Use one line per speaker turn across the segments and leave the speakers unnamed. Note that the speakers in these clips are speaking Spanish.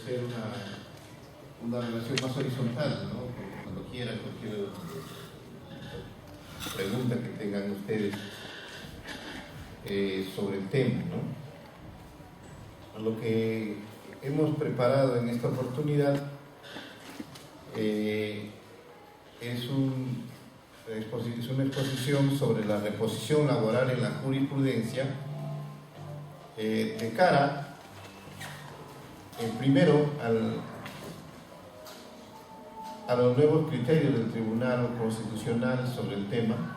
establecer una relación más horizontal, ¿no? Porque cuando quieran, cualquier pregunta que tengan ustedes sobre el tema, ¿no? Lo que hemos preparado en esta oportunidad es una exposición sobre la reposición laboral en la jurisprudencia de cara, primero, a los nuevos criterios del Tribunal Constitucional sobre el tema,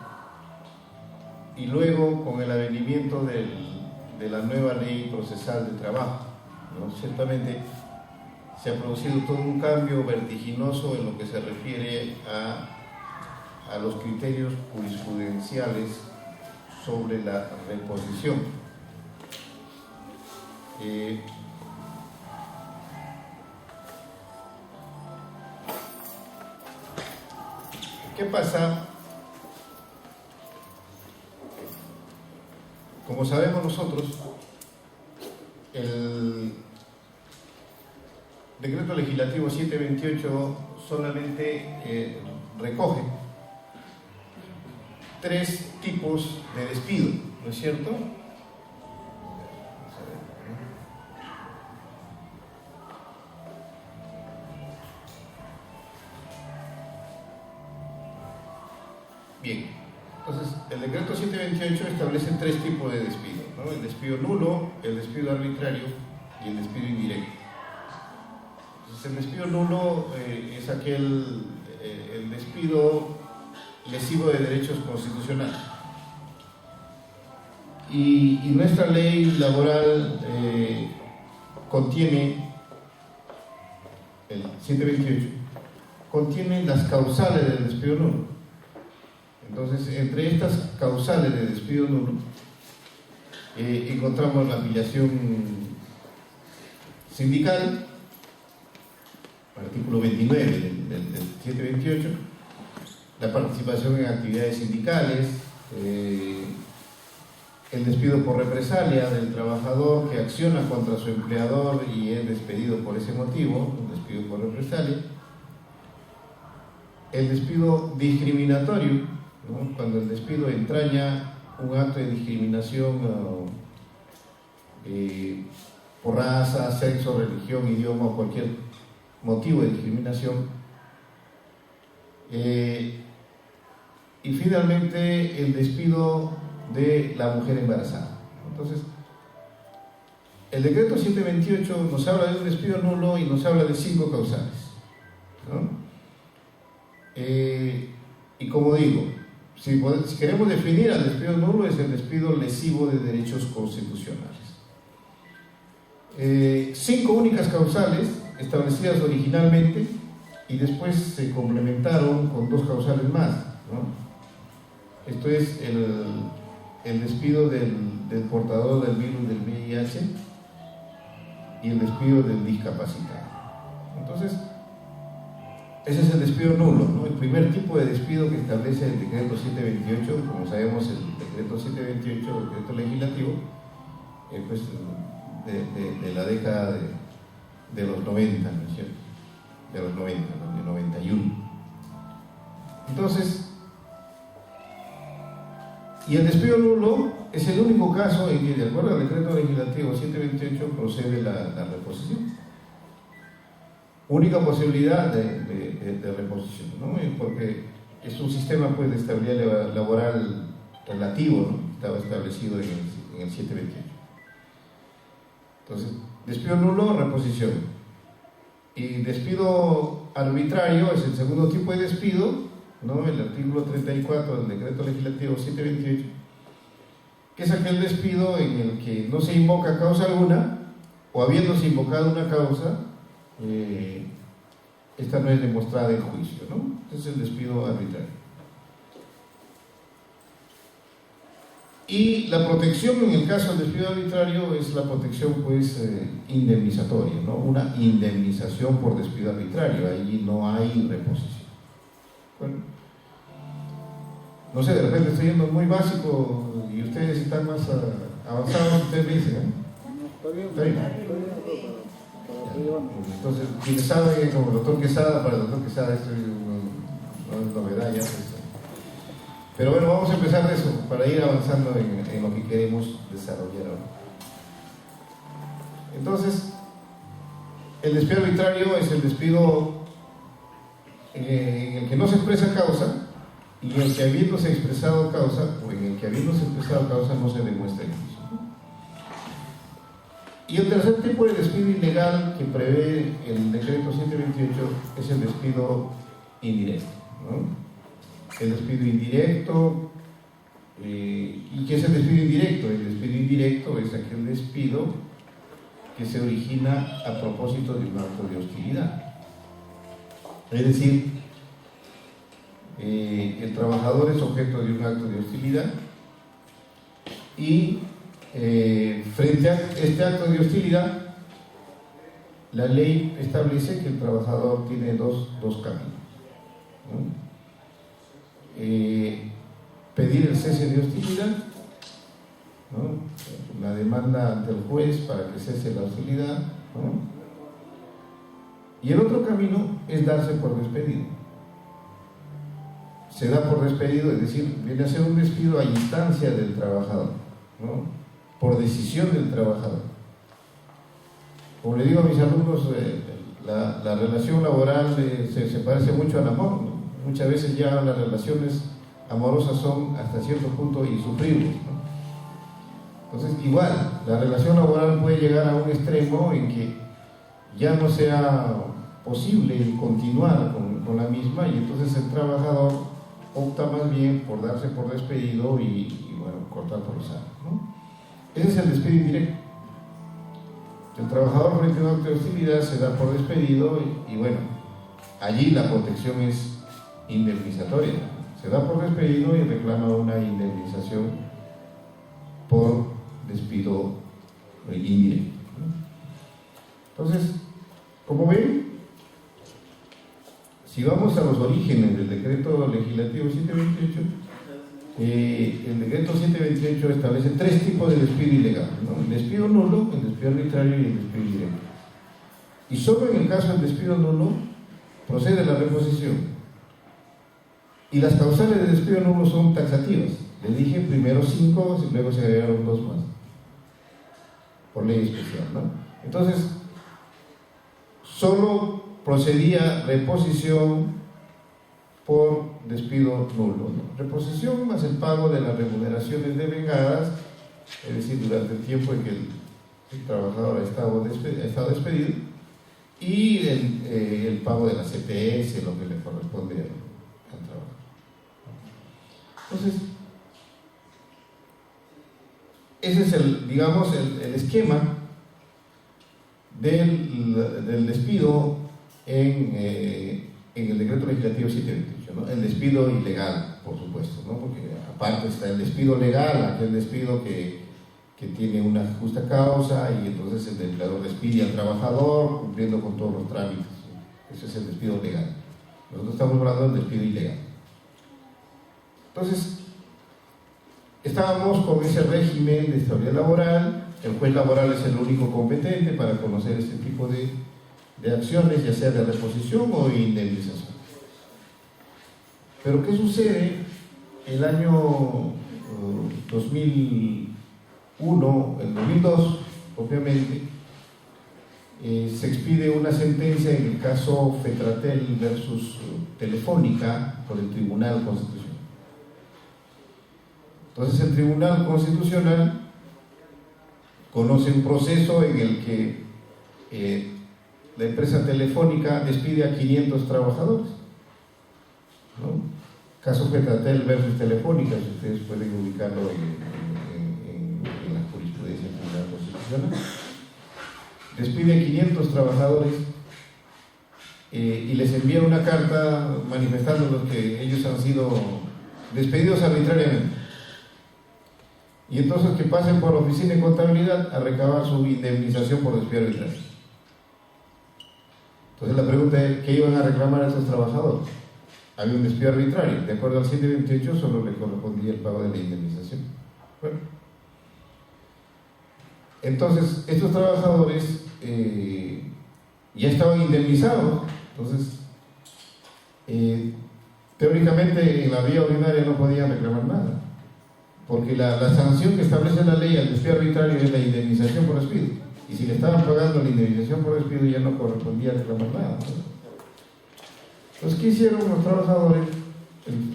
y luego con el advenimiento de la nueva Ley Procesal de Trabajo, ¿no? Ciertamente se ha producido todo un cambio vertiginoso en lo que se refiere a los criterios jurisprudenciales sobre la reposición. ¿Qué pasa? Como sabemos nosotros, el Decreto Legislativo 728 solamente recoge 3 tipos de despido, ¿no es cierto? Bien, entonces el decreto 728 establece 3 tipos de despido, ¿no? El despido nulo, el despido arbitrario y el despido indirecto. Entonces el despido nulo es el despido lesivo de derechos constitucionales. Y nuestra ley laboral contiene, el 728, contiene las causales del despido nulo. Entonces, entre estas causales de despido nulo, encontramos la afiliación sindical, artículo 29 del 728, la participación en actividades sindicales, el despido por represalia del trabajador que acciona contra su empleador y es despedido por ese motivo, un despido por represalia, el despido discriminatorio, ¿no? Cuando el despido entraña un acto de discriminación por raza, sexo, religión, idioma o cualquier motivo de discriminación. Y finalmente el despido de la mujer embarazada. Entonces, el decreto 728 nos habla de un despido nulo y nos habla de 5 causales, ¿no? Y como digo, si queremos definir al despido nulo, es el despido lesivo de derechos constitucionales. 5 únicas causales establecidas originalmente y después se complementaron con 2 causales más, ¿no? Esto es el despido del portador del virus del VIH y el despido del discapacitado. Entonces, ese es el despido nulo, ¿no? El primer tipo de despido que establece el decreto 728, como sabemos, el decreto 728, el decreto legislativo, pues, de la década de los 90, ¿no es cierto? De los 90, ¿no? De 91. Entonces, y el despido nulo es el único caso en que, de acuerdo al decreto legislativo 728, procede la reposición. Única posibilidad de reposición, ¿no? Porque es un sistema, pues, de estabilidad laboral relativo, ¿no? Estaba establecido en el 728. Entonces, despido nulo, reposición. Y despido arbitrario es el segundo tipo de despido, ¿no? El artículo 34 del decreto legislativo 728, que es aquel despido en el que no se invoca causa alguna, o habiéndose invocado una causa, esta no es demostrada en juicio, ¿no? Este es el despido arbitrario. Y la protección en el caso del despido arbitrario es la protección, pues, indemnizatoria, ¿no? Una indemnización por despido arbitrario, ahí no hay reposición. Bueno, no sé, de repente estoy yendo muy básico y ustedes están más avanzados, ustedes me dicen, ¿eh?
Está bien.
Entonces, quienes saben, como el doctor Quesada, para el doctor Quesada esto no es novedad ya. Pero bueno, vamos a empezar de eso, para ir avanzando en lo que queremos desarrollar ahora. Entonces, el despido arbitrario es el despido en el que no se expresa causa y en el que habiéndose expresado causa, o en el que habiéndose expresado causa no se demuestra el juicio. Y el tercer tipo de despido ilegal que prevé el decreto 728 es el despido indirecto, ¿no? El despido indirecto, ¿y qué es el despido indirecto? El despido indirecto es aquel despido que se origina a propósito de un acto de hostilidad. Es decir, el trabajador es objeto de un acto de hostilidad y frente a este acto de hostilidad, la ley establece que el trabajador tiene dos caminos, ¿no? Pedir el cese de hostilidad, ¿no? La demanda ante el juez para que cese la hostilidad, ¿no? Y el otro camino es darse por despedido. Se da por despedido, es decir, viene a ser un despido a instancia del trabajador, ¿no? Por decisión del trabajador. Como le digo a mis alumnos, la relación laboral se parece mucho al amor, ¿no? Muchas veces ya las relaciones amorosas son hasta cierto punto insufribles, ¿no? Entonces, igual, la relación laboral puede llegar a un extremo en que ya no sea posible continuar con la misma, y entonces el trabajador opta más bien por darse por despedido y bueno, cortar por los años, ¿no? Ese es el despido indirecto. El trabajador frente a un acto de hostilidad se da por despedido y bueno, allí la protección es indemnizatoria. Se da por despedido y reclama una indemnización por despido indirecto, ¿no? Entonces, como ven, si vamos a los orígenes del decreto legislativo 728, el decreto 728 establece tres tipos de despido ilegal, ¿no? El despido nulo, el despido arbitrario y el despido indirecto. Y solo en el caso del despido nulo procede la reposición. Y las causales de despido nulo son taxativas. Les dije primero 5, luego se agregaron 2 más, por ley especial, ¿no? Entonces, solo procedía reposición por despido nulo, ¿no? Reposición más el pago de las remuneraciones devengadas, es decir, durante el tiempo en que el trabajador ha estado despedido, y el pago de la CPS, lo que le corresponde al trabajo. Entonces, ese es el esquema del despido en el decreto legislativo 728, ¿no? El despido ilegal, por supuesto, ¿no? Porque aparte está el despido legal, aquel despido que tiene una justa causa y entonces el empleador despide al trabajador cumpliendo con todos los trámites, ¿no? Ese es el despido legal. Nosotros estamos hablando del despido ilegal. Entonces, estábamos con ese régimen de estabilidad laboral. El juez laboral es el único competente para conocer este tipo de acciones, ya sea de reposición o de indemnización. Pero ¿qué sucede? El año 2001, el 2002, obviamente, se expide una sentencia en el caso Fetratel versus Telefónica por el Tribunal Constitucional. Entonces el Tribunal Constitucional conoce un proceso en el que la empresa Telefónica despide a 500 trabajadores, ¿no? Caso Fetratel versus Telefónica, si ustedes pueden ubicarlo en la jurisprudencia del Tribunal Constitucional. Despide a 500 trabajadores y les envía una carta manifestándolos que ellos han sido despedidos arbitrariamente. Y entonces que pasen por la oficina de contabilidad a recabar su indemnización por despido arbitrario. Entonces la pregunta es, ¿qué iban a reclamar a esos trabajadores? Había un despido arbitrario, de acuerdo al 728 solo le correspondía el pago de la indemnización. Bueno, entonces estos trabajadores ya estaban indemnizados. Entonces, teóricamente en la vía ordinaria no podían reclamar nada, porque la sanción que establece la ley al despido arbitrario es la indemnización por despido, y si le estaban pagando la indemnización por despido ya no correspondía reclamar nada. Entonces, ¿qué hicieron los trabajadores?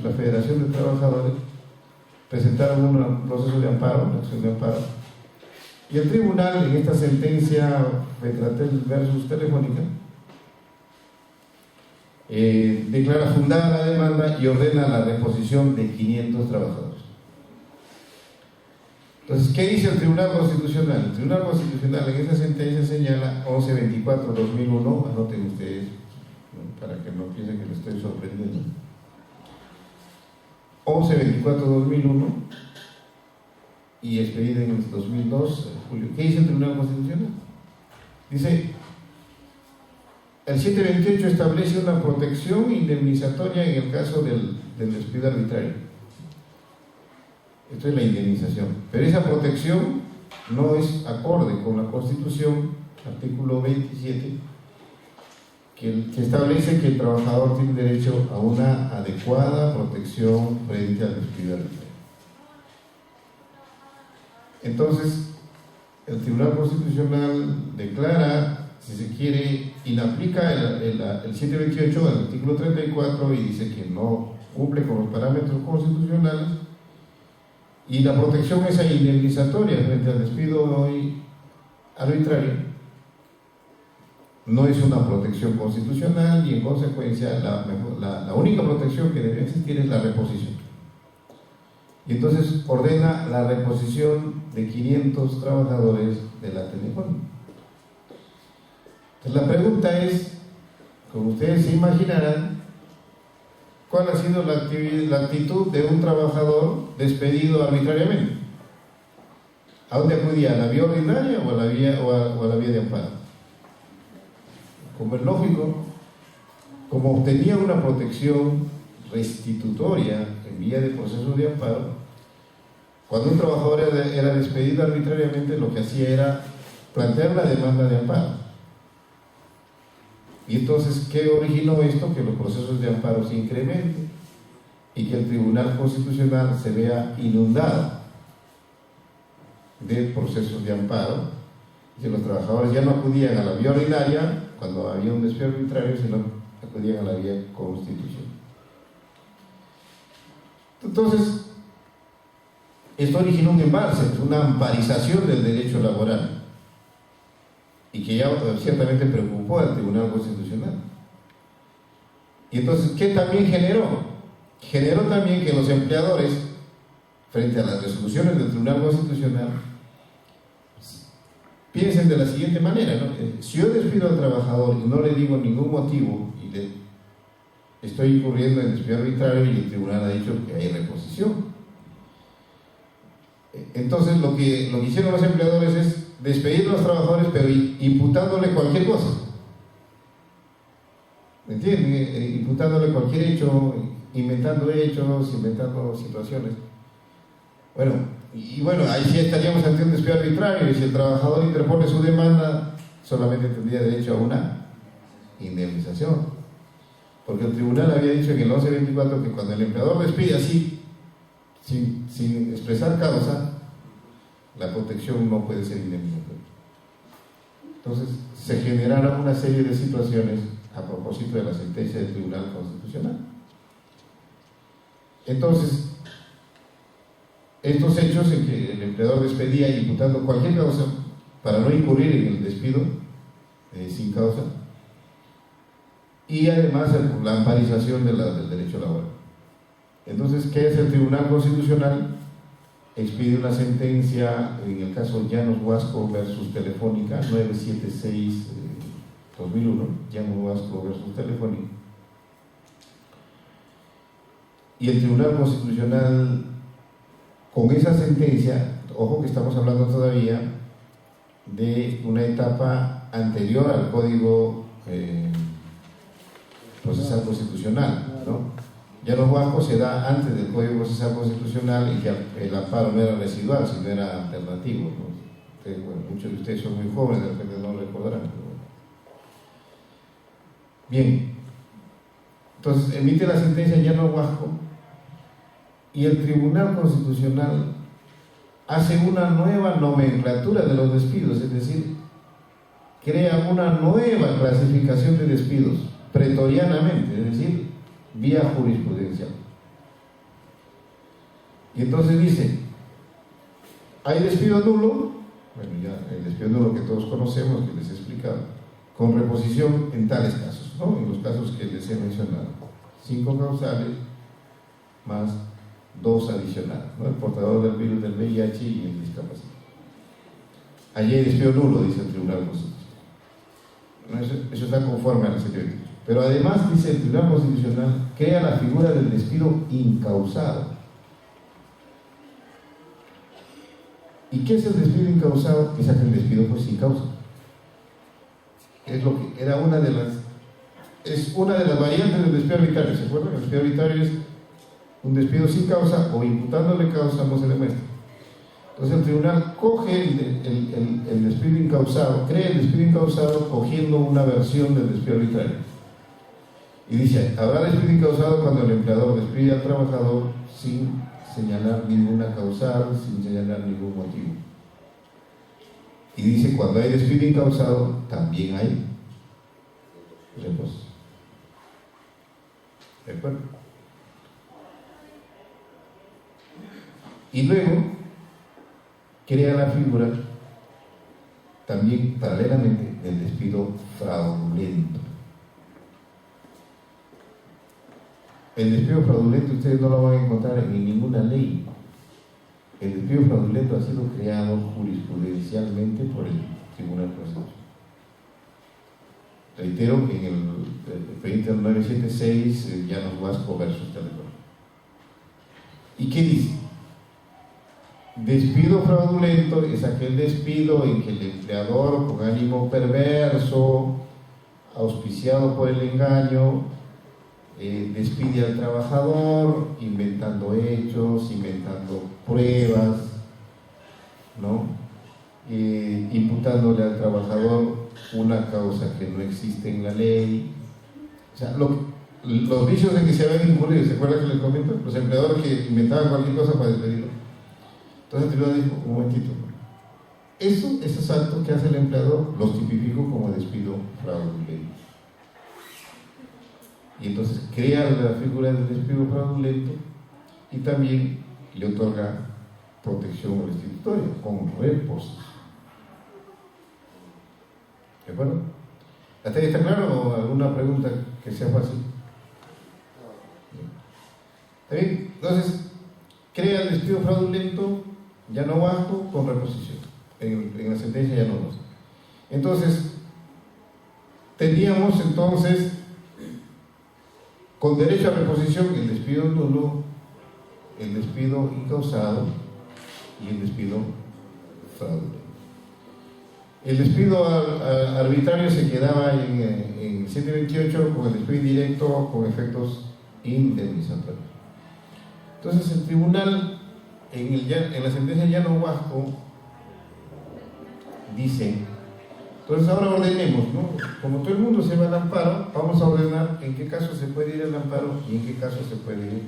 La Federación de Trabajadores presentaron un proceso de amparo, una acción de amparo, y el tribunal, en esta sentencia Retratel versus Telefónica, declara fundada la demanda y ordena la reposición de 500 trabajadores. Entonces, ¿qué dice el Tribunal Constitucional? El Tribunal Constitucional en esta sentencia señala 1124-2001, anoten ustedes, ¿no?, para que no piensen que lo estoy sorprendiendo. 1124-2001 y expedida en el 2002, julio. ¿Qué dice el Tribunal Constitucional? Dice: el 728 establece una protección indemnizatoria en el caso del despido arbitrario. Esto es la indemnización, pero esa protección no es acorde con la Constitución, artículo 27, que establece que el trabajador tiene derecho a una adecuada protección frente al despido arbitrario. Entonces, el Tribunal Constitucional declara, si se quiere, inaplica el 728 del artículo 34 y dice que no cumple con los parámetros constitucionales, y la protección esa indemnizatoria frente al despido arbitrario no es una protección constitucional, y en consecuencia la única protección que debe existir es la reposición. Y entonces ordena la reposición de 500 trabajadores de la Telefónica. Entonces la pregunta es, como ustedes se imaginarán, ¿cuál ha sido la actitud de un trabajador despedido arbitrariamente? ¿A dónde acudía? ¿A la vía ordinaria o a la vía de amparo? Como es lógico, como obtenía una protección restitutoria en vía de proceso de amparo, cuando un trabajador era despedido arbitrariamente, lo que hacía era plantear la demanda de amparo. Y entonces, ¿qué originó esto? Que los procesos de amparo se incrementen y que el Tribunal Constitucional se vea inundado de procesos de amparo, y que los trabajadores ya no acudían a la vía ordinaria cuando había un despido arbitrario, sino acudían a la vía constitucional. Entonces, esto originó un embalse, una amparización del derecho laboral, y que ya ciertamente preocupó al Tribunal Constitucional. Y entonces, ¿qué también generó? Generó también que los empleadores, frente a las resoluciones del Tribunal Constitucional, piensen de la siguiente manera, ¿no? Si yo despido al trabajador y no le digo ningún motivo y le estoy incurriendo en despido arbitrario, y el tribunal ha dicho que hay reposición, entonces lo que hicieron los empleadores es despedir a los trabajadores, pero imputándole cualquier cosa. ¿Me entienden? Imputándole cualquier hecho, inventando hechos, inventando situaciones. Bueno, ahí sí estaríamos ante un despido arbitrario, y si el trabajador interpone su demanda, solamente tendría derecho a una indemnización, porque el tribunal había dicho en el 1124 que cuando el empleador despide así, sin expresar causa, la protección no puede ser indemnizatoria. Entonces, se generaron una serie de situaciones a propósito de la sentencia del Tribunal Constitucional. Entonces, estos hechos en que el empleador despedía imputando cualquier causa para no incurrir en el despido sin causa, y además la amparización del derecho laboral. Entonces, ¿qué es el Tribunal Constitucional? Expide una sentencia en el caso Llanos Huasco versus Telefónica, 976-2001, Llanos Huasco versus Telefónica. Y el Tribunal Constitucional, con esa sentencia, ojo que estamos hablando todavía de una etapa anterior al Código Procesal Constitucional, ¿no? Llanos Huasco se da antes del Código Procesal Constitucional, y que el amparo no era residual, sino era alternativo, ¿no? Muchos de ustedes son muy jóvenes, de repente no lo recordarán. Bien, entonces emite la sentencia Llano Huasco y el Tribunal Constitucional hace una nueva nomenclatura de los despidos, es decir, crea una nueva clasificación de despidos, pretorianamente, es decir, vía jurisprudencial. Y entonces dice, hay despido nulo, bueno, ya el despido nulo que todos conocemos, que les he explicado, con reposición en tales casos, ¿no? En los casos que les he mencionado, 5 causales más 2 adicionales, ¿no? El portador del virus del VIH y el discapacitado. Allí hay despido nulo, dice el Tribunal Constitucional. Eso está conforme a la sentencia. Pero además, dice el Tribunal Constitucional, crea la figura del despido incausado. ¿Y qué es el despido incausado? Es aquel despido pues sin causa. Es lo que era una de las variantes del despido arbitrario. ¿Se acuerdan? El despido arbitrario es un despido sin causa o imputándole causa no se le muestra. Entonces el tribunal coge el despido incausado, crea el despido incausado cogiendo una versión del despido arbitrario. Y dice, habrá despido incausado cuando el empleador despide al trabajador sin señalar ninguna causal, sin señalar ningún motivo. Y dice, cuando hay despido incausado, también hay reposo. ¿De acuerdo? Y luego crea la figura también paralelamente del despido fraudulento. El despido fraudulento ustedes no lo van a encontrar en ninguna ley. El despido fraudulento ha sido creado jurisprudencialmente por el Tribunal Constitucional. Reitero que en el expediente 976 Llano Huasco versus Telecom. ¿Y qué dice? Despido fraudulento es aquel despido en que el empleador, con ánimo perverso, auspiciado por el engaño, despide al trabajador inventando hechos, inventando pruebas, ¿no? Imputándole al trabajador una causa que no existe en la ley. O sea, los vicios en que se habían incurrido, ¿se acuerdan que les comento? Los empleadores que inventaban cualquier cosa para despedirlo. Entonces el tribunal dijo, un momentito, esos actos que hace el empleador los tipifico como despido fraudulento. Y entonces crea la figura del despido fraudulento y también le otorga protección restitutoria con reposición. ¿De acuerdo? ¿Hasta ahí está claro o alguna pregunta que sea fácil? ¿Está bien? Entonces, crea el despido fraudulento Llano Huasco con reposición. En la sentencia Llano Huasco. Entonces, teníamos entonces con derecho a reposición el despido nulo, el despido incausado y el despido fraudulento. El despido arbitrario se quedaba en 728 con el despido indirecto con efectos indemnizatorios. Entonces el tribunal en la sentencia Llano Huasco dice, entonces ahora ordenemos, ¿no? Como todo el mundo se va al amparo, vamos a ordenar en qué caso se puede ir al amparo y en qué caso se puede ir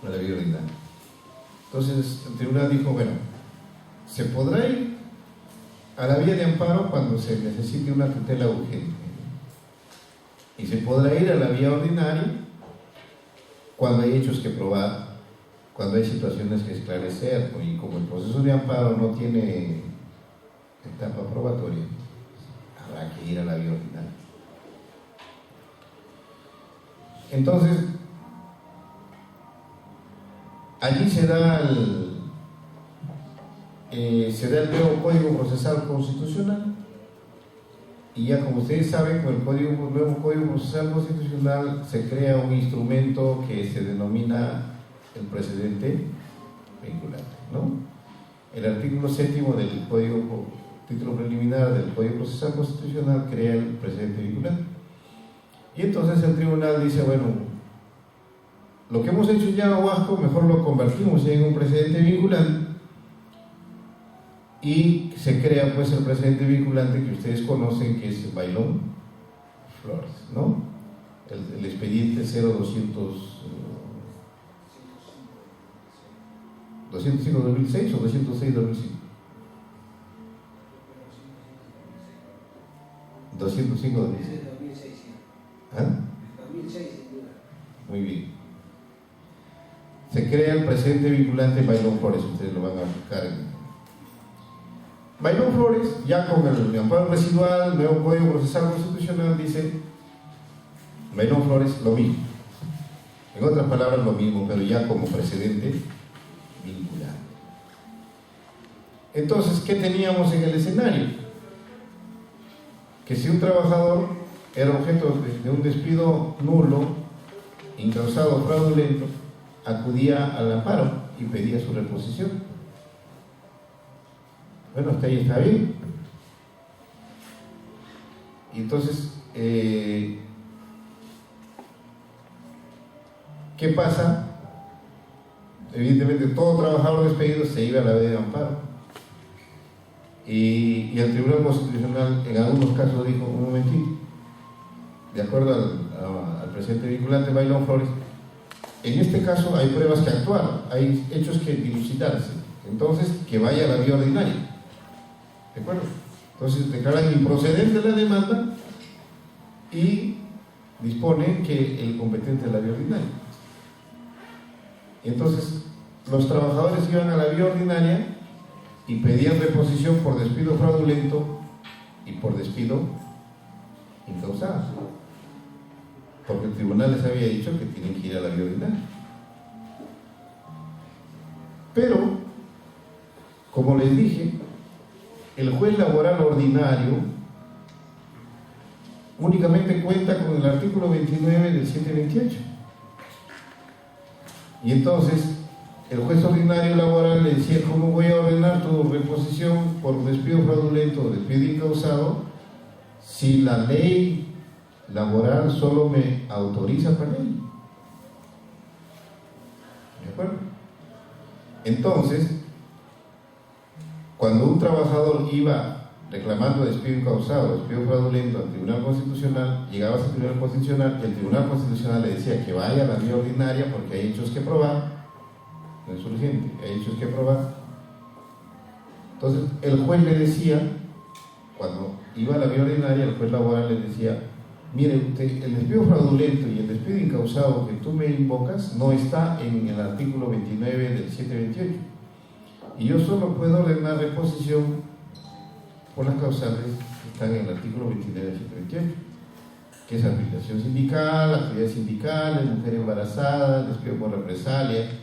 a la vía ordinaria. Entonces el tribunal dijo, bueno, se podrá ir a la vía de amparo cuando se necesite una tutela urgente y se podrá ir a la vía ordinaria cuando hay hechos que probar, cuando hay situaciones que esclarecer, y como el proceso de amparo no tiene etapa probatoria, habrá que ir a la vía ordinaria. Entonces, allí se da el nuevo Código Procesal Constitucional, y ya como ustedes saben, con el nuevo Código Procesal Constitucional se crea un instrumento que se denomina el precedente vinculante, ¿no? El artículo 7º del Código, título preliminar del Código Procesal Constitucional, crea el precedente vinculante. Y entonces el tribunal dice, bueno, lo que hemos hecho en Llano Huasco, mejor lo convertimos en un precedente vinculante y se crea pues el precedente vinculante que ustedes conocen, que es Bailón Flores, ¿no? El expediente 205-2006 o 206-2005. 205-2006. ¿Ah? 2006, muy bien. Se crea el precedente vinculante Bailón Flores, ustedes lo van a buscar. Bailón Flores, ya con el amparo residual, nuevo Código Procesal Constitucional, dice Bailón Flores lo mismo. En otras palabras, lo mismo, pero ya como precedente vinculante. Entonces, ¿qué teníamos en el escenario? Que si un trabajador era objeto de un despido nulo, incausado o fraudulento, acudía al amparo y pedía su reposición. Bueno, hasta ahí está bien. Y entonces, ¿qué pasa? Evidentemente, todo trabajador despedido se iba a la vía de amparo. Y el Tribunal Constitucional en algunos casos dijo, un momentito, de acuerdo al precedente vinculante Bailón Flores, en este caso hay pruebas que actuar, hay hechos que dilucidarse, entonces que vaya a la vía ordinaria, ¿de acuerdo? Entonces declaran improcedente la demanda y disponen que el competente es la vía ordinaria. Y entonces los trabajadores iban a la vía ordinaria y pedían reposición por despido fraudulento y por despido incausado, porque el tribunal les había dicho que tienen que ir a la vía ordinaria. Pero, como les dije, el juez laboral ordinario únicamente cuenta con el artículo 29 del 728. Y entonces el juez ordinario laboral le decía, ¿cómo voy a ordenar tu reposición por despido fraudulento o despido incausado si la ley laboral solo me autoriza para ello? ¿De acuerdo? Entonces, cuando un trabajador iba reclamando despido incausado, despido fraudulento al Tribunal Constitucional, llegabas al Tribunal Constitucional y el Tribunal Constitucional le decía que vaya a la vía ordinaria porque hay hechos que probar. No es urgente, hay hechos que probar. Entonces el juez le decía, cuando iba a la vía ordinaria, el juez laboral le decía, mire usted, el despido fraudulento y el despido incausado que tú me invocas no está en el artículo 29 del 728, y yo solo puedo ordenar reposición por las causales que están en el artículo 29 del 728, que es afiliación sindical, actividad sindical, mujer embarazada, despido por represalia,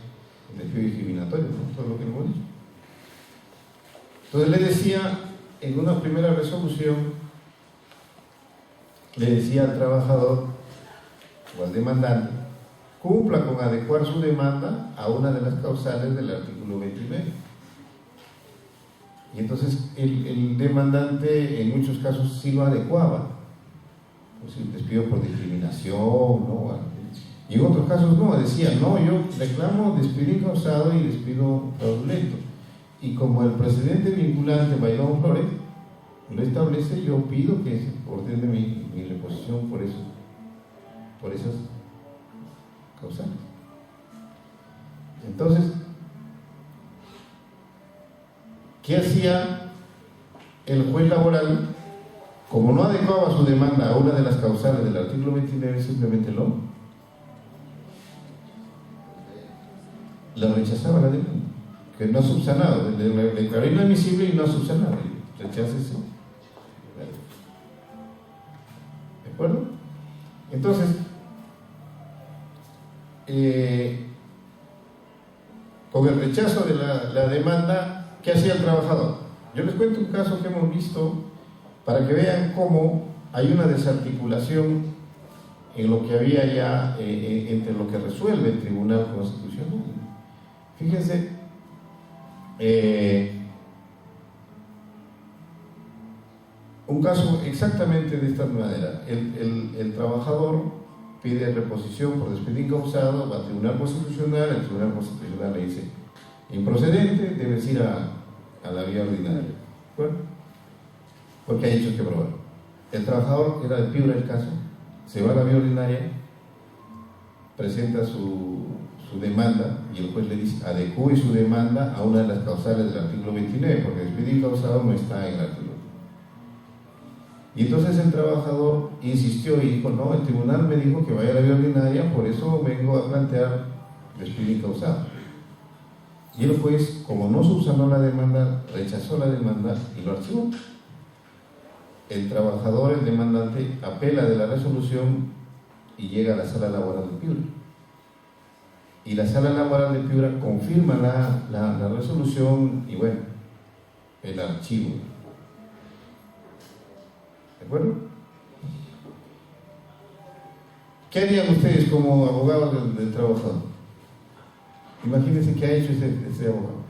el despido discriminatorio, ¿no? Todo lo que hemos dicho. Entonces le decía, en una primera resolución, le decía al trabajador o al demandante, cumpla con adecuar su demanda a una de las causales del artículo 29. Y entonces el demandante en muchos casos sí lo adecuaba, pues el despido por discriminación, ¿no? Y en otros casos no, decía, no, yo reclamo despido incausado y despido fraudulento. Y como el precedente vinculante Bailón Flores lo establece, yo pido que se ordene mi reposición por eso, por esas causales. Entonces, ¿qué hacía el juez laboral? Como no adecuaba su demanda a una de las causales del artículo 29, simplemente la rechazaba la demanda, que no ha subsanado, le declaró inadmisible y no ha subsanado, rechaza eso. ¿De acuerdo? Entonces, con el rechazo de la demanda, ¿qué hacía el trabajador? Yo les cuento un caso que hemos visto para que vean cómo hay una desarticulación en lo que había ya entre lo que resuelve el Tribunal Constitucional. Fíjense, un caso exactamente de esta manera. El trabajador pide reposición por despido incausado, va al Tribunal Constitucional, el Tribunal Constitucional le dice improcedente, debes ir a la vía ordinaria. ¿De acuerdo? Porque hay hechos que probar. El trabajador, era de Piura el caso, se va a la vía ordinaria, presenta su demanda y el juez le dice adecúe su demanda a una de las causales del artículo 29, porque despido causado no está en el artículo. Y entonces el trabajador insistió y dijo, no, el tribunal me dijo que vaya a la vía ordinaria, por eso vengo a plantear despido incausado. Y el juez, como no subsanó la demanda, rechazó la demanda y lo archivó. El trabajador, el demandante, apela de la resolución y llega a la sala laboral de Piura. Y la sala laboral de Piura confirma la resolución y bueno, el archivo. ¿De acuerdo? ¿Qué harían ustedes como abogados del trabajador? Imagínense qué ha hecho ese abogado.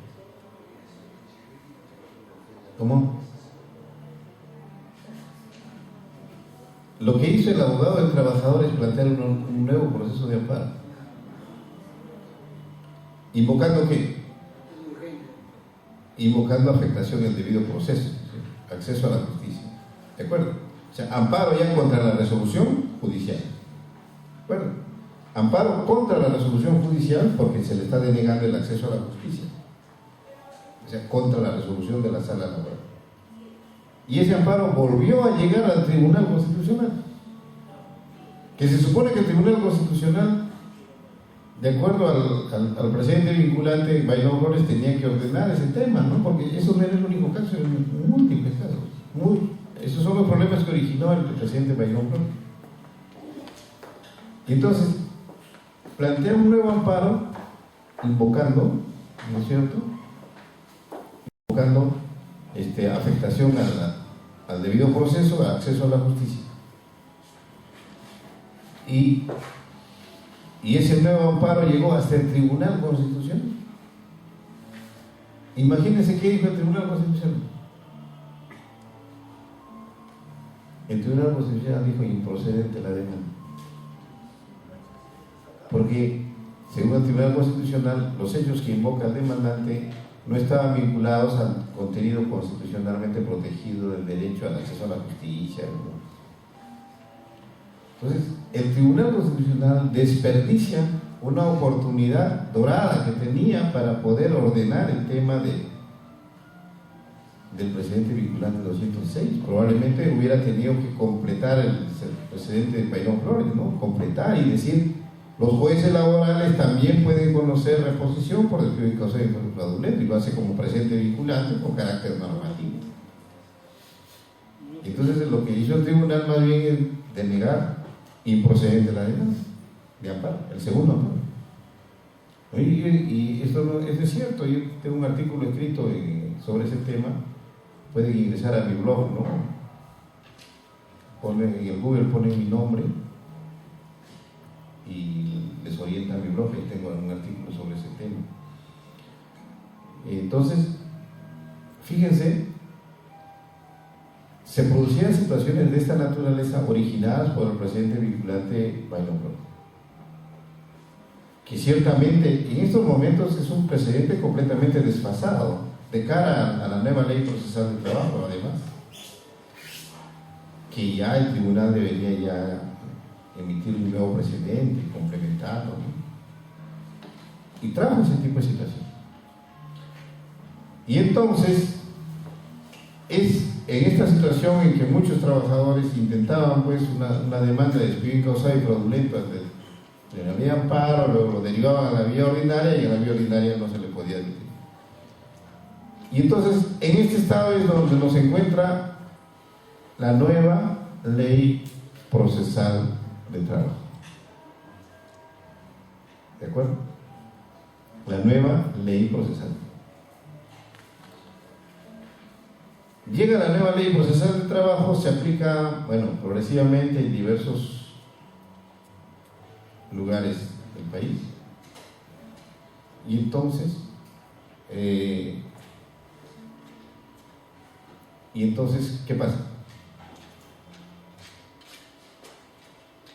¿Cómo? Lo que hizo el abogado del trabajador es plantear un nuevo proceso de amparo. ¿Invocando qué? Invocando afectación del debido proceso, ¿sí? Acceso a la justicia. ¿De acuerdo? O sea, amparo ya contra la resolución judicial. ¿De acuerdo? Amparo contra la resolución judicial porque se le está denegando el acceso a la justicia. O sea, contra la resolución de la sala laboral. Y ese amparo volvió a llegar al Tribunal Constitucional. Que se supone que el Tribunal Constitucional, de acuerdo al presidente vinculante, Bailón Flores, tenía que ordenar ese tema, ¿no? Porque eso no era el único caso, en múltiples casos. Esos son los problemas que originó el presidente Bailón Flores. Y entonces, plantea un nuevo amparo, invocando, ¿no es cierto? Invocando afectación al debido proceso, acceso a la justicia. Y ese nuevo amparo llegó hasta el Tribunal Constitucional. Imagínense qué dijo el Tribunal Constitucional. El Tribunal Constitucional dijo improcedente la demanda. Porque, según el Tribunal Constitucional, los hechos que invoca el demandante no estaban vinculados al contenido constitucionalmente protegido del derecho al acceso a la justicia, ¿no? Entonces, el Tribunal Constitucional desperdicia una oportunidad dorada que tenía para poder ordenar el tema del precedente vinculante 206. Probablemente hubiera tenido que completar el precedente de Bailón Flores, ¿no? Completar y decir, los jueces laborales también pueden conocer reposición por despido incausado y fraudulento, y lo hace como precedente vinculante con carácter normativo. Entonces, lo que hizo el tribunal más bien es denegar improcedente la demanda de amparo, el segundo amparo. Y esto no es cierto. Yo tengo un artículo escrito sobre ese tema. Pueden ingresar a mi blog, ¿no? Ponen en el Google, ponen mi nombre y les orienta a mi blog. Y tengo un artículo sobre ese tema. Entonces, fíjense, se producían situaciones de esta naturaleza originadas por el presidente vinculante Bailón Flores, que ciertamente en estos momentos es un precedente completamente desfasado de cara a la nueva ley procesal de trabajo, además, que ya el tribunal debería ya emitir un nuevo precedente, complementarlo, ¿no? Y trajo ese tipo de situación. Y entonces es en esta situación en que muchos trabajadores intentaban pues una demanda de despido incausado y fraudulento de la vía amparo, luego lo derivaban a la vía ordinaria y a la vía ordinaria no se le podía admitir. Y entonces en este estado es donde nos encuentra la nueva ley procesal de trabajo. ¿De acuerdo? La nueva ley procesal. Llega la nueva ley procesal de trabajo, se aplica, progresivamente en diversos lugares del país. Y entonces, ¿qué pasa?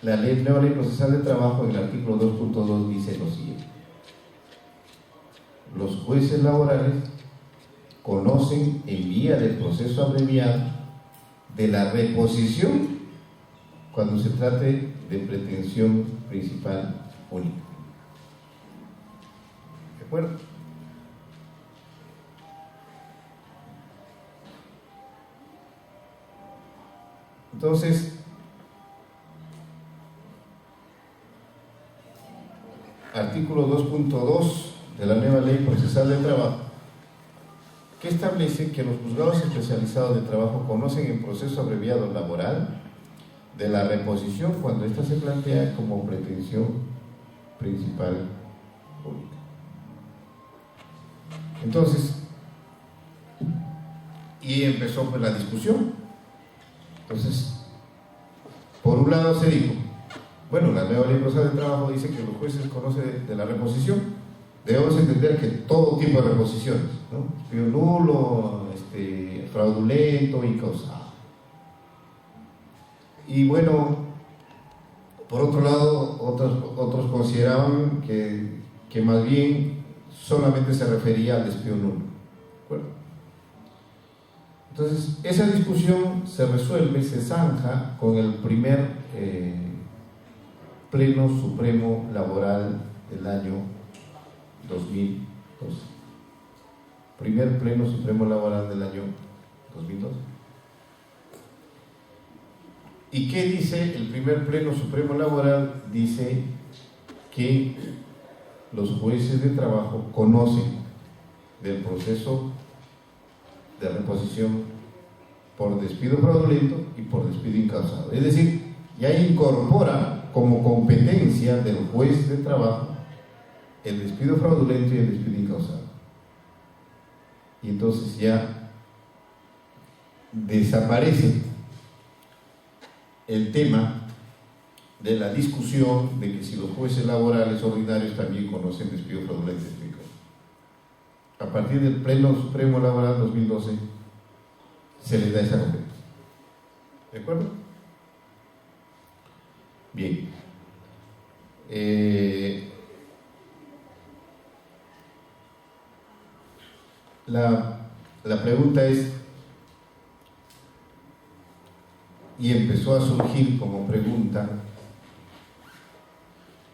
La nueva ley procesal de trabajo, en el artículo 2.2 dice lo siguiente: los jueces laborales conocen en vía del proceso abreviado de la reposición cuando se trate de pretensión principal única. ¿De acuerdo? Entonces, artículo 2.2 de la nueva Ley Procesal del Trabajo, que establece que los juzgados especializados de trabajo conocen el proceso abreviado laboral de la reposición cuando ésta se plantea como pretensión principal única. Entonces, y empezó pues la discusión. Entonces, por un lado se dijo, bueno, la nueva Ley Procesal del Trabajo dice que los jueces conocen de la reposición. Debemos entender que todo tipo de reposiciones, ¿no? Despido nulo, fraudulento, incausado. Y bueno, por otro lado, otros consideraban que más bien solamente se refería al despido nulo. ¿De acuerdo? Entonces, esa discusión se resuelve, se zanja con el primer Pleno Supremo Laboral del año 2012. Primer Pleno Supremo Laboral del año 2012. ¿Y qué dice el primer Pleno Supremo Laboral? Dice que los jueces de trabajo conocen del proceso de reposición por despido fraudulento y por despido incausado. Es decir, ya incorpora como competencia del juez de trabajo el despido fraudulento y el despido incausado. Y entonces ya desaparece el tema de la discusión de que si los jueces laborales ordinarios también conocen despido fraudulento y despido incausado. A partir del Pleno Supremo Laboral 2012 se les da esa competencia. ¿De acuerdo? Bien. La pregunta es, y empezó a surgir como pregunta,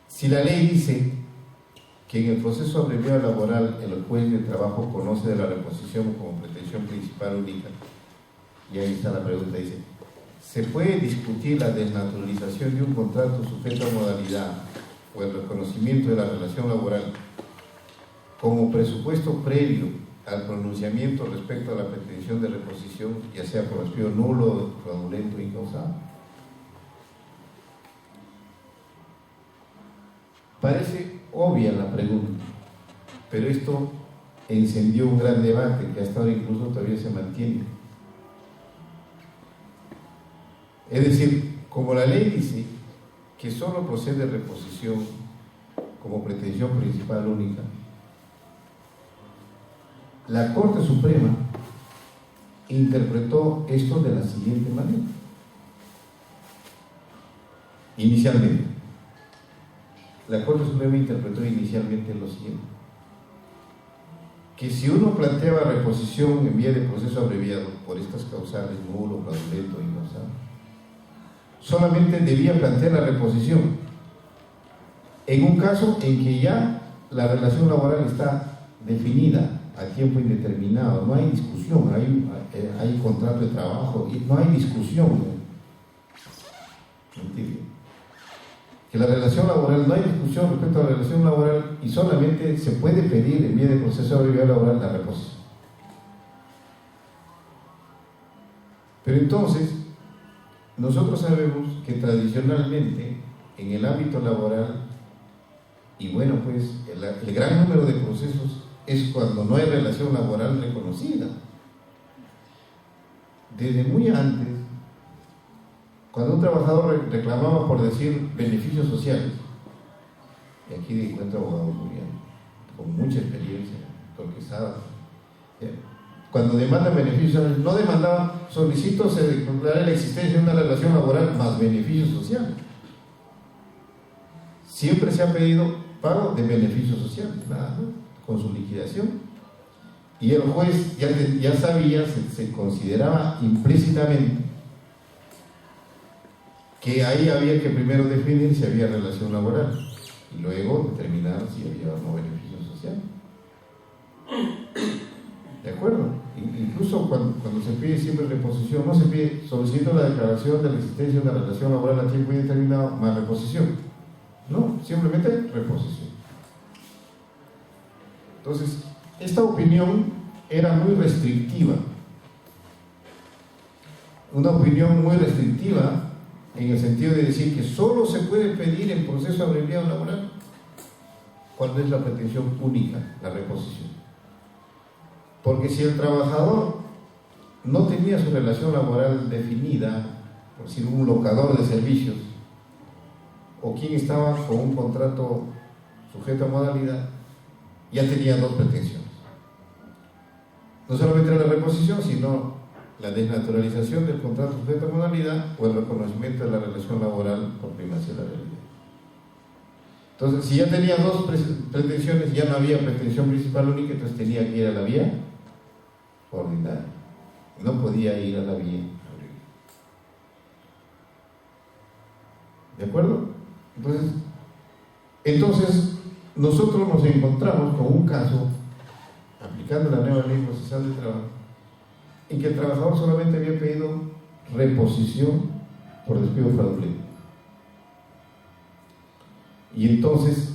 si la ley dice que en el proceso abreviado laboral el juez de trabajo conoce de la reposición como pretensión principal única, y ahí está la pregunta, dice, ¿se puede discutir la desnaturalización de un contrato sujeto a modalidad o el reconocimiento de la relación laboral como presupuesto previo al pronunciamiento respecto a la pretensión de reposición, ya sea por despido nulo, fraudulento o incausado? Parece obvia la pregunta, pero esto encendió un gran debate que hasta ahora incluso todavía se mantiene. Es decir, como la ley dice que solo procede reposición como pretensión principal única, la Corte Suprema interpretó esto de la siguiente manera. Inicialmente, la Corte Suprema interpretó inicialmente lo siguiente: que si uno planteaba reposición en vía de proceso abreviado por estas causales, nulo, fraudulento e incausado, solamente debía plantear la reposición en un caso en que ya la relación laboral está definida a tiempo indeterminado, no hay discusión, hay contrato de trabajo y no hay discusión. ¿Entiendes? Que la relación laboral, no hay discusión respecto a la relación laboral y solamente se puede pedir en vía de proceso abreviado laboral la reposición. Pero entonces, nosotros sabemos que tradicionalmente en el ámbito laboral, y bueno, pues el gran número de procesos es cuando no hay relación laboral reconocida. Desde muy antes, cuando un trabajador reclamaba, por decir, beneficios sociales, y aquí encuentro abogados muy bien, con mucha experiencia, torquezadas, cuando demandan beneficios sociales, no demandaban, solicito se declarara la existencia de una relación laboral más beneficios sociales. Siempre se ha pedido pago de beneficios sociales, nada, ¿no?, con su liquidación. y el juez ya sabía, se consideraba implícitamente que ahí había que primero definir si había relación laboral y luego determinar si había o no beneficio social. ¿De acuerdo? Incluso cuando se pide siempre reposición, no se pide solicito la declaración de la existencia de una relación laboral a tiempo indeterminado más reposición. No, simplemente reposición. Entonces, esta opinión era muy restrictiva. Una opinión muy restrictiva en el sentido de decir que solo se puede pedir en proceso abreviado laboral cuando es la pretensión única, la reposición. Porque si el trabajador no tenía su relación laboral definida, por decir un locador de servicios, o quien estaba con un contrato sujeto a modalidad, ya tenía dos pretensiones. No solamente la reposición, sino la desnaturalización del contrato sujeto a modalidad o el reconocimiento de la relación laboral por primacía de la realidad. Entonces, si ya tenía dos pretensiones, ya no había pretensión principal única, entonces tenía que ir a la vía ordinaria. No podía ir a la vía ordinaria. ¿De acuerdo? Entonces, nosotros nos encontramos con un caso, aplicando la nueva ley procesal del trabajo, en que el trabajador solamente había pedido reposición por despido fraudulento. Y entonces,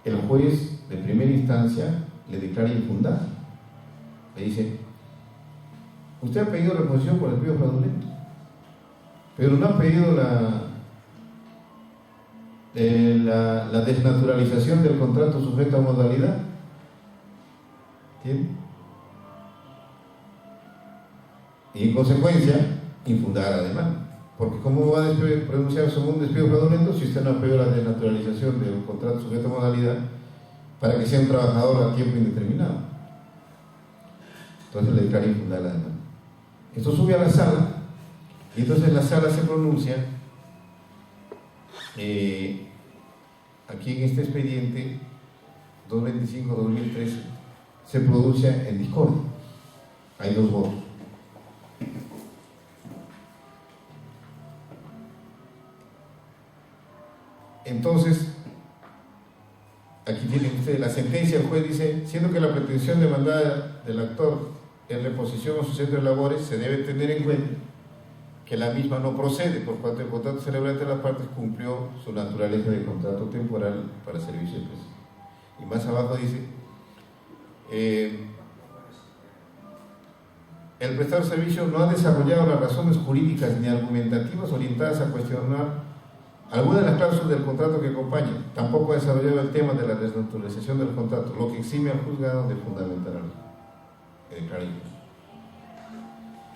el juez de primera instancia le declara infundada. Le dice: usted ha pedido reposición por despido fraudulento, pero no ha pedido la desnaturalización del contrato sujeto a modalidad. ¿Entiende? Y en consecuencia, infundar la demanda. Porque ¿cómo va a pronunciar sobre un despido fraudulento si usted no ha pedido la desnaturalización del contrato sujeto a modalidad para que sea un trabajador a tiempo indeterminado? Entonces le declara infundar la demanda. Esto sube a la sala y entonces la sala se pronuncia aquí en este expediente 225-2013 se pronuncia en discordia. Hay dos votos. Entonces, aquí tienen ustedes la sentencia. El juez dice: siendo que la pretensión demandada del actor en reposición o suceso de labores, se debe tener en cuenta que la misma no procede, por cuanto el contrato celebrado entre las partes cumplió su naturaleza de contrato temporal para servicio de prestación. Y más abajo dice: el prestador de servicio no ha desarrollado las razones jurídicas ni argumentativas orientadas a cuestionar alguna de las cláusulas del contrato que acompaña, tampoco ha desarrollado el tema de la desnaturalización del contrato, lo que exime al juzgado de fundamental claridad.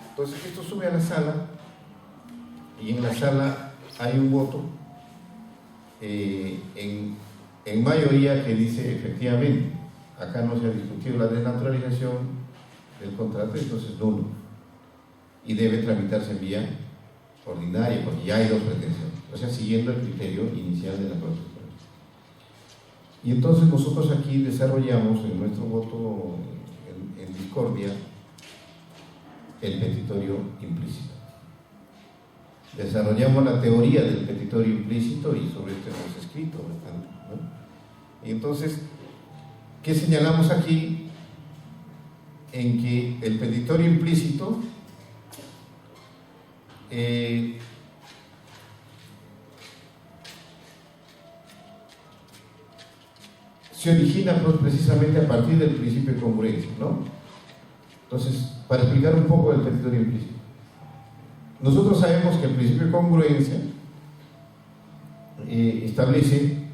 Entonces, esto sube a la sala y en la sala hay un voto en mayoría que dice: efectivamente, acá no se ha discutido la desnaturalización del contrato, entonces nulo, y debe tramitarse en vía ordinaria porque ya hay dos pretensiones, o sea, siguiendo el criterio inicial de la Corte. Y entonces nosotros aquí desarrollamos en nuestro voto en discordia el petitorio implícito. Desarrollamos la teoría del petitorio implícito y sobre esto hemos escrito bastante, ¿no? Y entonces, ¿qué señalamos aquí? En que el petitorio implícito se origina precisamente a partir del principio de congruencia, ¿no? Entonces, para explicar un poco el petitorio implícito, nosotros sabemos que el principio de congruencia establece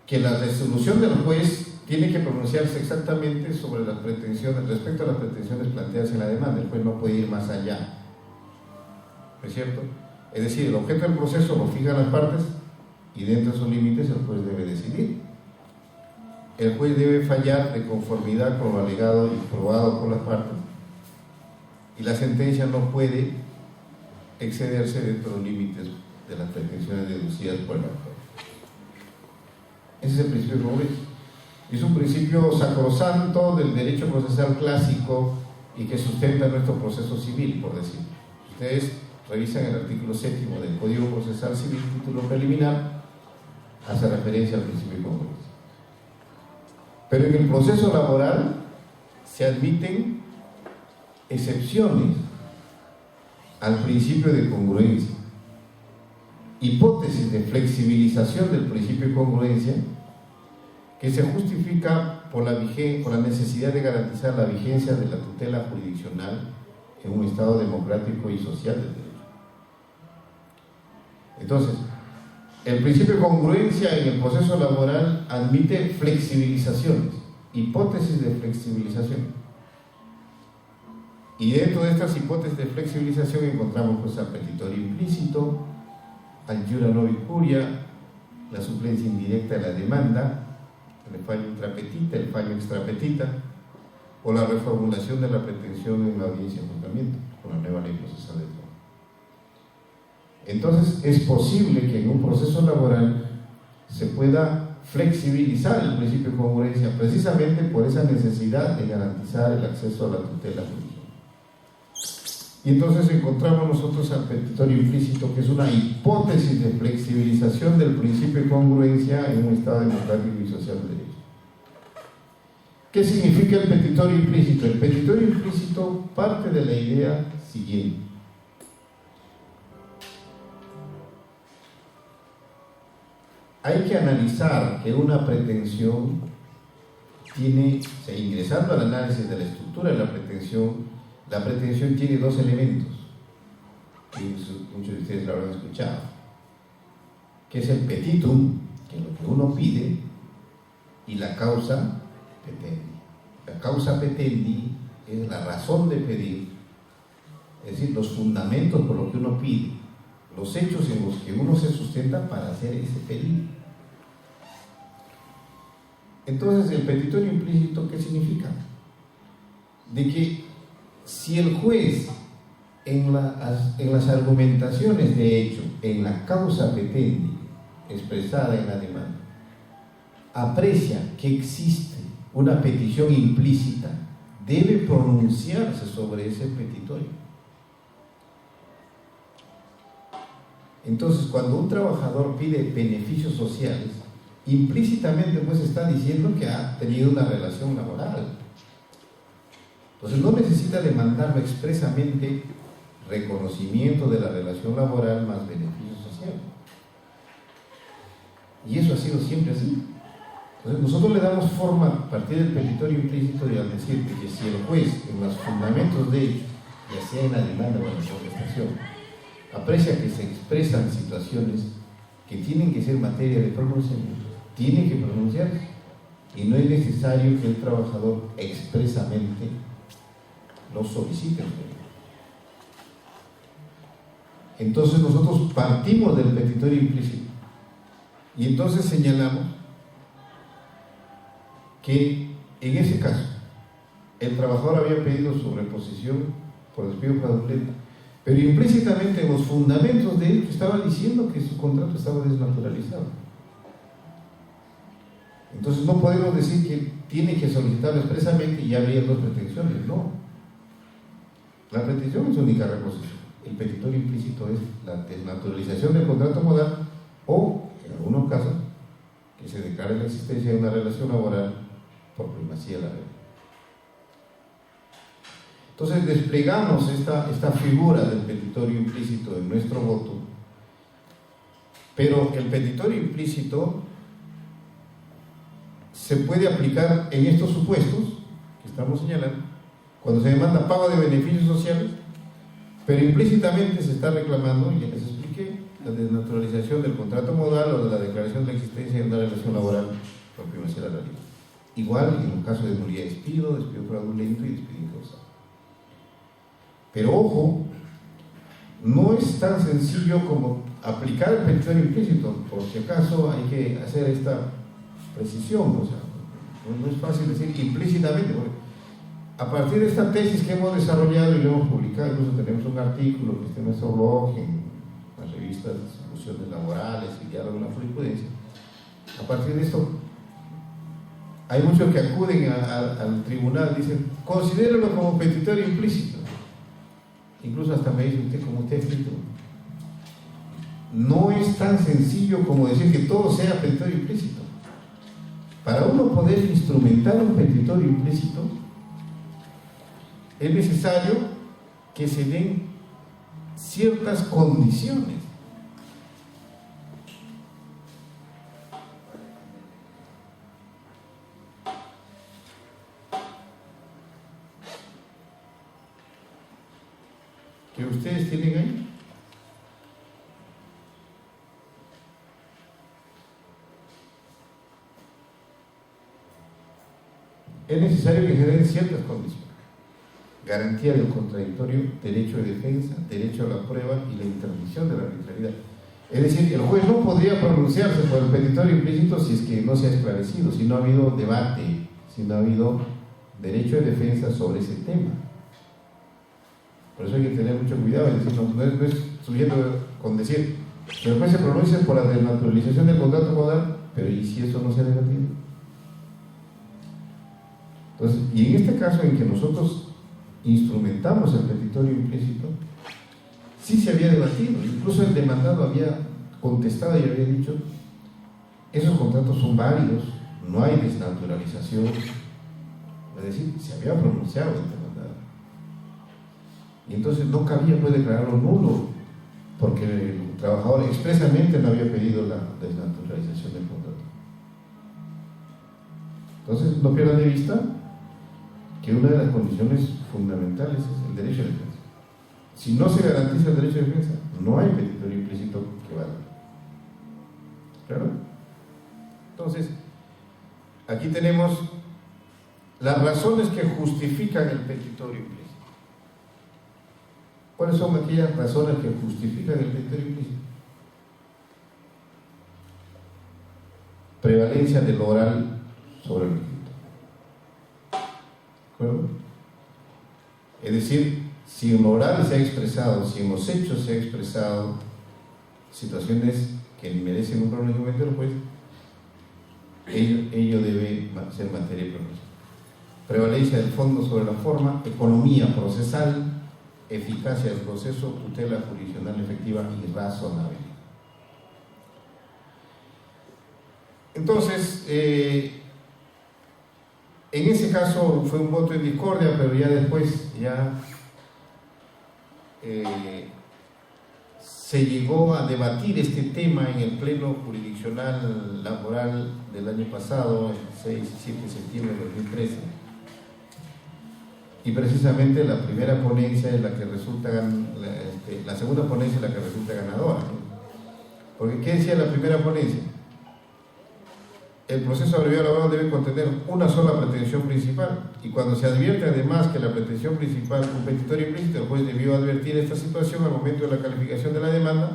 que la resolución del juez tiene que pronunciarse exactamente sobre las pretensiones, respecto a las pretensiones planteadas en la demanda. El juez no puede ir más allá, ¿no es cierto? Es decir, el objeto del proceso lo fijan las partes y dentro de esos límites el juez debe decidir. El juez debe fallar de conformidad con lo alegado y probado por las partes, y la sentencia no puede excederse dentro de los límites de las pretensiones deducidas por el actor. Ese es el principio de congruencia. Es un principio sacrosanto del derecho procesal clásico y que sustenta nuestro proceso civil, por decirlo. Ustedes revisan el artículo 7º del Código Procesal Civil, título preliminar, hace referencia al principio de congruencia. Pero en el proceso laboral se admiten excepciones al principio de congruencia, hipótesis de flexibilización del principio de congruencia que se justifica por la necesidad de garantizar la vigencia de la tutela jurisdiccional en un Estado democrático y social del derecho. Entonces, el principio de congruencia en el proceso laboral admite flexibilizaciones, hipótesis de flexibilización. Y dentro de estas hipótesis de flexibilización encontramos pues al petitorio implícito, al iura nobis curia, la suplencia indirecta de la demanda, el fallo intrapetita, el fallo extrapetita, o la reformulación de la pretensión en la audiencia de juzgamiento, con la nueva ley procesal del trabajo. Entonces, es posible que en un proceso laboral se pueda flexibilizar el principio de congruencia precisamente por esa necesidad de garantizar el acceso a la tutela judicial. Y entonces encontramos nosotros al petitorio implícito, que es una hipótesis de flexibilización del principio de congruencia en un Estado democrático y social de derecho. ¿Qué significa el petitorio implícito? El petitorio implícito parte de la idea siguiente. Hay que analizar que una pretensión tiene, ingresando al análisis de la estructura de la pretensión tiene dos elementos, que muchos de ustedes lo habrán escuchado, que es el petitum, que es lo que uno pide, y la causa petendi. La causa petendi es la razón de pedir, es decir, los fundamentos por los que uno pide, los hechos en los que uno se sustenta para hacer ese pedido. Entonces, el petitorio implícito, ¿qué significa? De que si el juez en las argumentaciones de hecho, en la causa petendi expresada en la demanda, aprecia que existe una petición implícita, debe pronunciarse sobre ese petitorio. Entonces, cuando un trabajador pide beneficios sociales, implícitamente pues está diciendo que ha tenido una relación laboral. Entonces no necesita demandarlo expresamente reconocimiento de la relación laboral más beneficio social. Y eso ha sido siempre así. Entonces nosotros le damos forma a partir del petitorio implícito y al decir que si el juez en los fundamentos de hecho, ya sea en la demanda o en la contestación, aprecia que se expresan situaciones que tienen que ser materia de pronunciamiento, tiene que pronunciarse y no es necesario que el trabajador expresamente lo solicite. Entonces nosotros partimos del petitorio implícito y entonces señalamos que en ese caso el trabajador había pedido su reposición por despido fraudulento, pero implícitamente en los fundamentos de él estaba diciendo que su contrato estaba desnaturalizado. Entonces no podemos decir que tiene que solicitarlo expresamente y ya habría dos pretensiones, no. La pretensión es única reposición. El petitorio implícito es la desnaturalización del contrato modal o, en algunos casos, que se declare la existencia de una relación laboral por primacía de la ley. Entonces desplegamos esta figura del petitorio implícito en nuestro voto, pero el petitorio implícito se puede aplicar en estos supuestos que estamos señalando, cuando se demanda pago de beneficios sociales, pero implícitamente se está reclamando, y ya les expliqué, la desnaturalización del contrato modal o de la declaración de la existencia de una relación laboral por primacía de la ley. Igual en el caso de nulidad de despido fraudulento y despido incausado. Pero ojo, no es tan sencillo como aplicar el petitorio implícito, por si acaso hay que hacer esta precisión, o sea, no es fácil decir implícitamente, porque a partir de esta tesis que hemos desarrollado y lo hemos publicado, incluso tenemos un artículo que está en nuestro blog, en las revistas de soluciones laborales y diálogo en la jurisprudencia, a partir de esto hay muchos que acuden al tribunal, dicen, considéralo como petitorio implícito. Incluso hasta me dice usted, como usted ha escrito, no es tan sencillo como decir que todo sea petitorio implícito. Para uno poder instrumentar un petitorio implícito, es necesario que se den ciertas condiciones. Que ustedes tienen ahí. Es necesario que se den ciertas condiciones: garantía del contradictorio, derecho de defensa, derecho a la prueba y la interdicción de la arbitrariedad. Es decir, el juez no podría pronunciarse por el petitorio implícito si es que no se ha esclarecido, si no ha habido debate, si no ha habido derecho de defensa sobre ese tema. Por eso hay que tener mucho cuidado, es decir, no es subiendo con decir que el juez se pronuncie por la desnaturalización del contrato modal, pero ¿y si eso no se ha debatido? Entonces, y en este caso en que nosotros instrumentamos el petitorio implícito, sí se había debatido, incluso el demandado había contestado y había dicho, esos contratos son válidos, no hay desnaturalización, es decir, se había pronunciado el demandado. Y entonces no cabía pues declararlo nulo, porque el trabajador expresamente no había pedido la desnaturalización del contrato. Entonces no pierdan de vista que una de las condiciones fundamentales es el derecho de defensa. Si no se garantiza el derecho de defensa, no hay petitorio implícito que valga. ¿Claro? Entonces, aquí tenemos las razones que justifican el petitorio implícito. ¿Cuáles son aquellas razones que justifican el petitorio implícito? Prevalencia del oral sobre el escrito. ¿De acuerdo? Es decir, si en lo oral se ha expresado, si en los hechos se ha expresado situaciones que merecen un pronunciamiento del juez, ello debe ser materia de pronunciamiento. Prevalencia del fondo sobre la forma, economía procesal, eficacia del proceso, tutela jurisdiccional efectiva y razonable. Entonces, en ese caso fue un voto en discordia, pero ya después se llegó a debatir este tema en el Pleno Jurisdiccional Laboral del año pasado, el 6 y 7 de septiembre de 2013. Y precisamente la primera ponencia es la que resulta, la segunda ponencia es la que resulta ganadora, ¿no? Porque ¿qué decía la primera ponencia? El proceso abreviado laboral debe contener una sola pretensión principal, y cuando se advierte además que la pretensión principal es un petitorio implícito, el juez debió advertir esta situación al momento de la calificación de la demanda,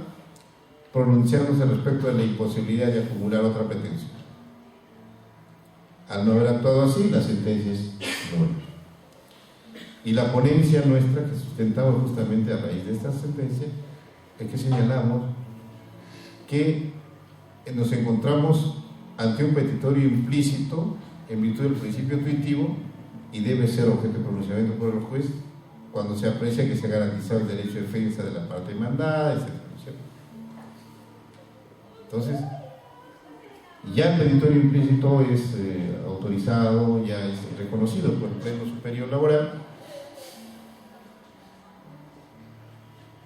pronunciándose respecto de la imposibilidad de acumular otra pretensión. Al no haber actuado así, la sentencia es nula. Y la ponencia nuestra, que sustentamos justamente a raíz de esta sentencia, es que señalamos que nos encontramos ante un petitorio implícito en virtud del principio intuitivo y debe ser objeto de pronunciamiento por el juez cuando se aprecia que se ha garantizado el derecho de defensa de la parte demandada, etc. Entonces, ya el petitorio implícito es autorizado, ya es reconocido por el Pleno Superior Laboral.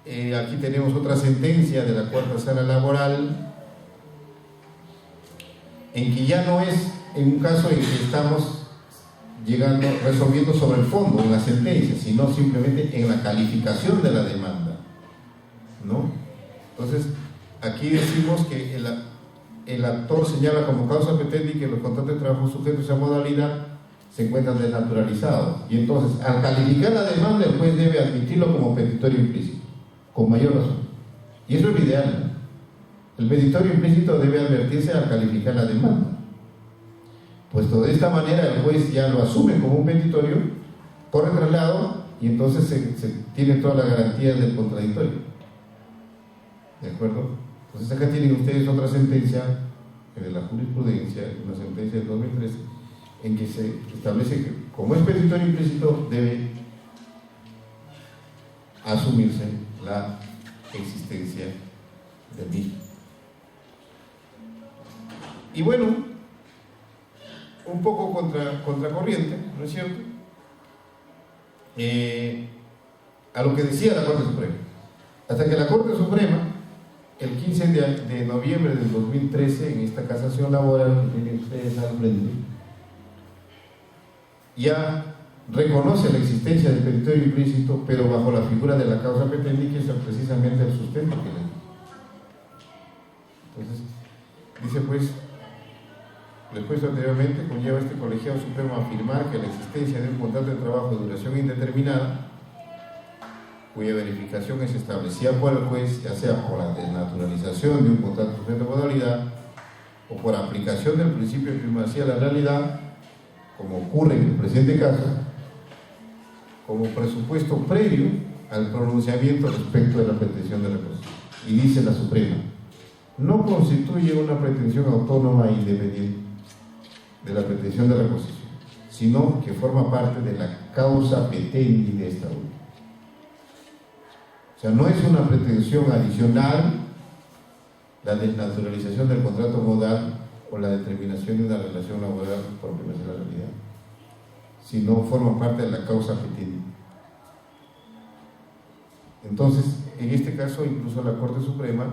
Aquí tenemos otra sentencia de la Cuarta Sala Laboral, en que ya no es en un caso en que estamos resolviendo sobre el fondo en la sentencia, sino simplemente en la calificación de la demanda, ¿no? Entonces, aquí decimos que el actor señala como causa petente que los contratos de trabajo sujetos a modalidad se encuentran desnaturalizados, y entonces al calificar la demanda el juez debe admitirlo como petitorio implícito, con mayor razón, y eso es lo ideal, ¿no? El petitorio implícito debe advertirse al calificar la demanda, puesto de esta manera el juez ya lo asume como un petitorio, corre traslado y entonces se tiene todas las garantías del contradictorio. ¿De acuerdo? Entonces acá tienen ustedes otra sentencia de la jurisprudencia, una sentencia del 2013, en que se establece que como es petitorio implícito debe asumirse la existencia del mismo. Y bueno, un poco contracorriente, ¿no es cierto? A lo que decía la Corte Suprema. Hasta que la Corte Suprema, el 15 de noviembre del 2013, en esta casación laboral que tienen ustedes al frente, ya reconoce la existencia del petitorio implícito, pero bajo la figura de la causa petendi, que es precisamente el sustento que le da. Entonces, dice pues, lo expuesto anteriormente, conlleva este colegiado supremo a afirmar que la existencia de un contrato de trabajo de duración indeterminada, cuya verificación es establecida por el juez, ya sea por la desnaturalización de un contrato sujeto a modalidad o por aplicación del principio de primacía de la realidad, como ocurre en el presente caso, como presupuesto previo al pronunciamiento respecto de la pretensión de reposición. Y dice la Suprema, no constituye una pretensión autónoma e independiente de la pretensión de reposición, sino que forma parte de la causa petendi de esta última. O sea, no es una pretensión adicional la desnaturalización del contrato modal o la determinación de una relación laboral por primacía de la realidad, sino forma parte de la causa petendi. Entonces, en este caso, incluso la Corte Suprema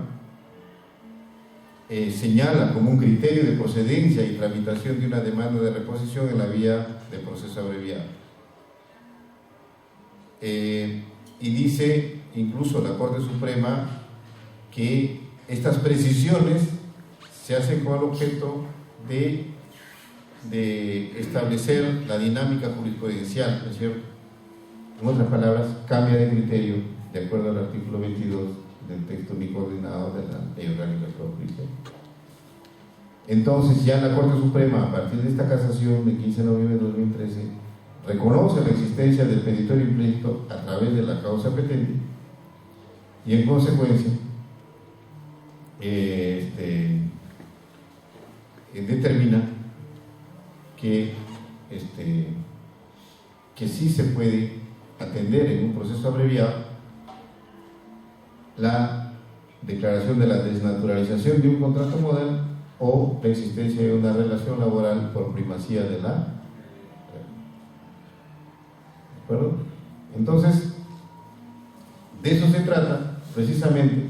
señala como un criterio de procedencia y tramitación de una demanda de reposición en la vía de proceso abreviado. Y dice incluso la Corte Suprema que estas precisiones se hacen con el objeto de establecer la dinámica jurisprudencial, ¿no es cierto? En otras palabras, cambia de criterio de acuerdo al artículo 22 del texto único ordenado de la Ley Orgánica del Poder Judicial. Entonces, ya la Corte Suprema, a partir de esta casación del 15 de noviembre de 2013, reconoce la existencia del petitorio implícito a través de la causa petendi y, en consecuencia, determina que sí se puede atender en un proceso abreviado la declaración de la desnaturalización de un contrato modal o la existencia de una relación laboral por primacía de la. ¿De acuerdo? Entonces, de eso se trata precisamente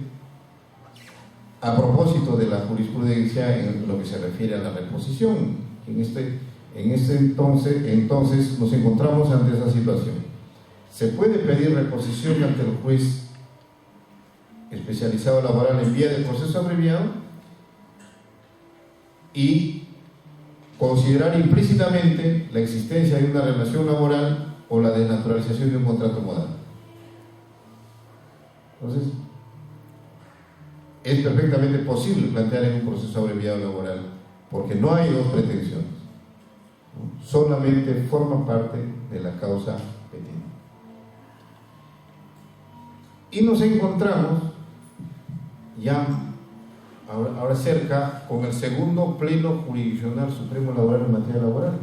a propósito de la jurisprudencia en lo que se refiere a la reposición. En este entonces nos encontramos ante esa situación. Se puede pedir reposición ante el juez especializado laboral en vía de proceso abreviado y considerar implícitamente la existencia de una relación laboral o la desnaturalización de un contrato modal. Entonces, es perfectamente posible plantear en un proceso abreviado laboral, porque no hay dos pretensiones, ¿no? Solamente forma parte de la causa petendi. Y nos encontramos ya ahora cerca con el segundo Pleno Jurisdiccional Supremo Laboral en materia laboral,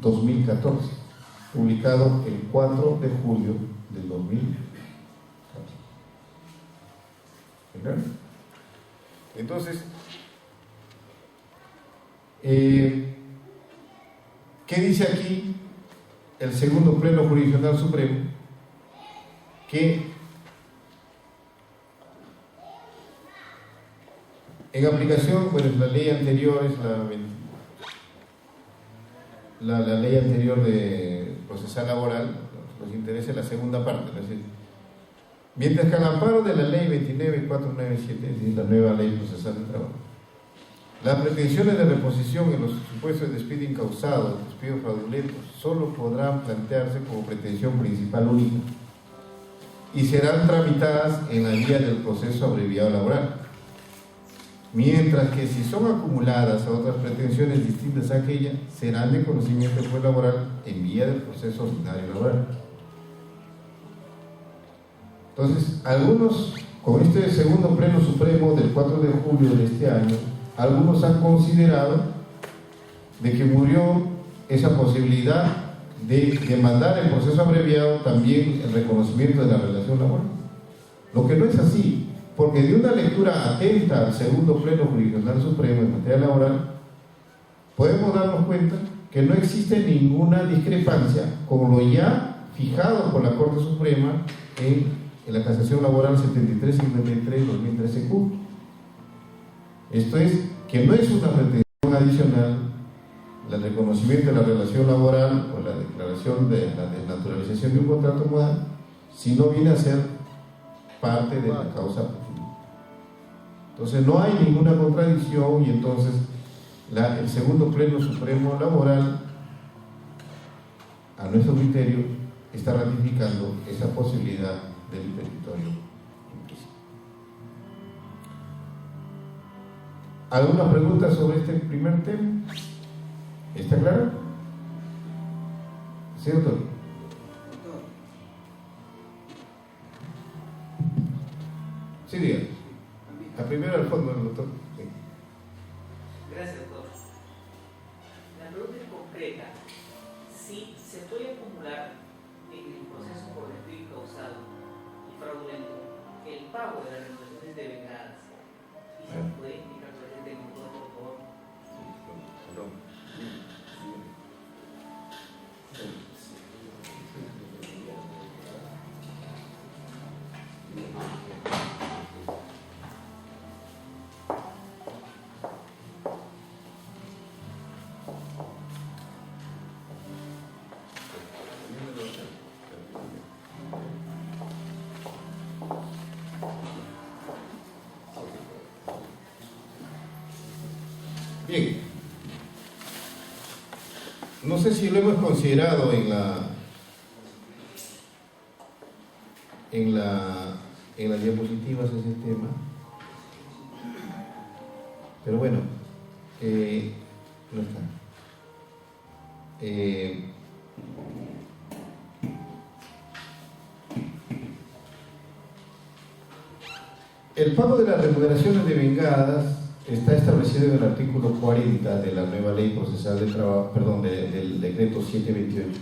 2014, publicado el 4 de julio del 2014. ¿Verdad? Entonces, ¿qué dice aquí el segundo Pleno Jurisdiccional Supremo? Que en aplicación, pues la ley anterior es la ley anterior de procesal laboral, nos interesa la segunda parte, es decir, mientras que al amparo de la ley 29497, es decir, la nueva ley procesal del trabajo, las pretensiones de reposición en los supuestos de despido incausado, despido fraudulento, solo podrán plantearse como pretensión principal única y serán tramitadas en la vía del proceso abreviado laboral. Mientras que si son acumuladas a otras pretensiones distintas a aquella, serán de conocimiento del juez laboral en vía del proceso ordinario laboral. Entonces, algunos, con este segundo Pleno Supremo del 4 de julio de este año, algunos han considerado de que murió esa posibilidad de demandar el proceso abreviado también el reconocimiento de la relación laboral. Lo que no es así, porque de una lectura atenta al segundo pleno jurisdiccional supremo en materia laboral, podemos darnos cuenta que no existe ninguna discrepancia con lo ya fijado por la Corte Suprema en la casación laboral 7353-2013Q. Esto es, que no es una pretensión adicional el reconocimiento de la relación laboral o la declaración de la desnaturalización de un contrato modal, sino viene a ser parte de la causa posible. Entonces no hay ninguna contradicción y entonces el segundo pleno supremo laboral, a nuestro criterio, está ratificando esa posibilidad del petitorio implícito. ¿Alguna pregunta sobre este primer tema? ¿Está claro? ¿Sí, doctor? Sí, diga. La primera al fondo, doctor. Sí.
Gracias, doctor. La pregunta es concreta. Si se puede acumular en el proceso por despido causado y fraudulento el pago de las remuneraciones devengadas, y se puede indicar presente en un por favor.
Bien, no sé si lo hemos considerado en las diapositivas ese tema, pero bueno, no está. El pago de las remuneraciones devengadas está establecido en el artículo 40 de la nueva ley procesal del trabajo, del decreto 728,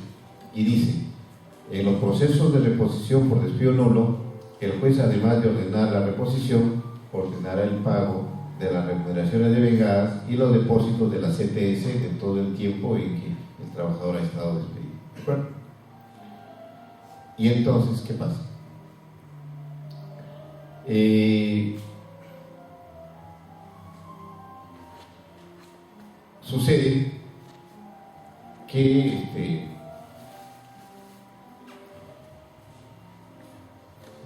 y dice: en los procesos de reposición por despido nulo, el juez, además de ordenar la reposición, ordenará el pago de las remuneraciones devengadas y los depósitos de la CTS de todo el tiempo en que el trabajador ha estado despedido. ¿De acuerdo? Y entonces, ¿qué pasa? Sucede que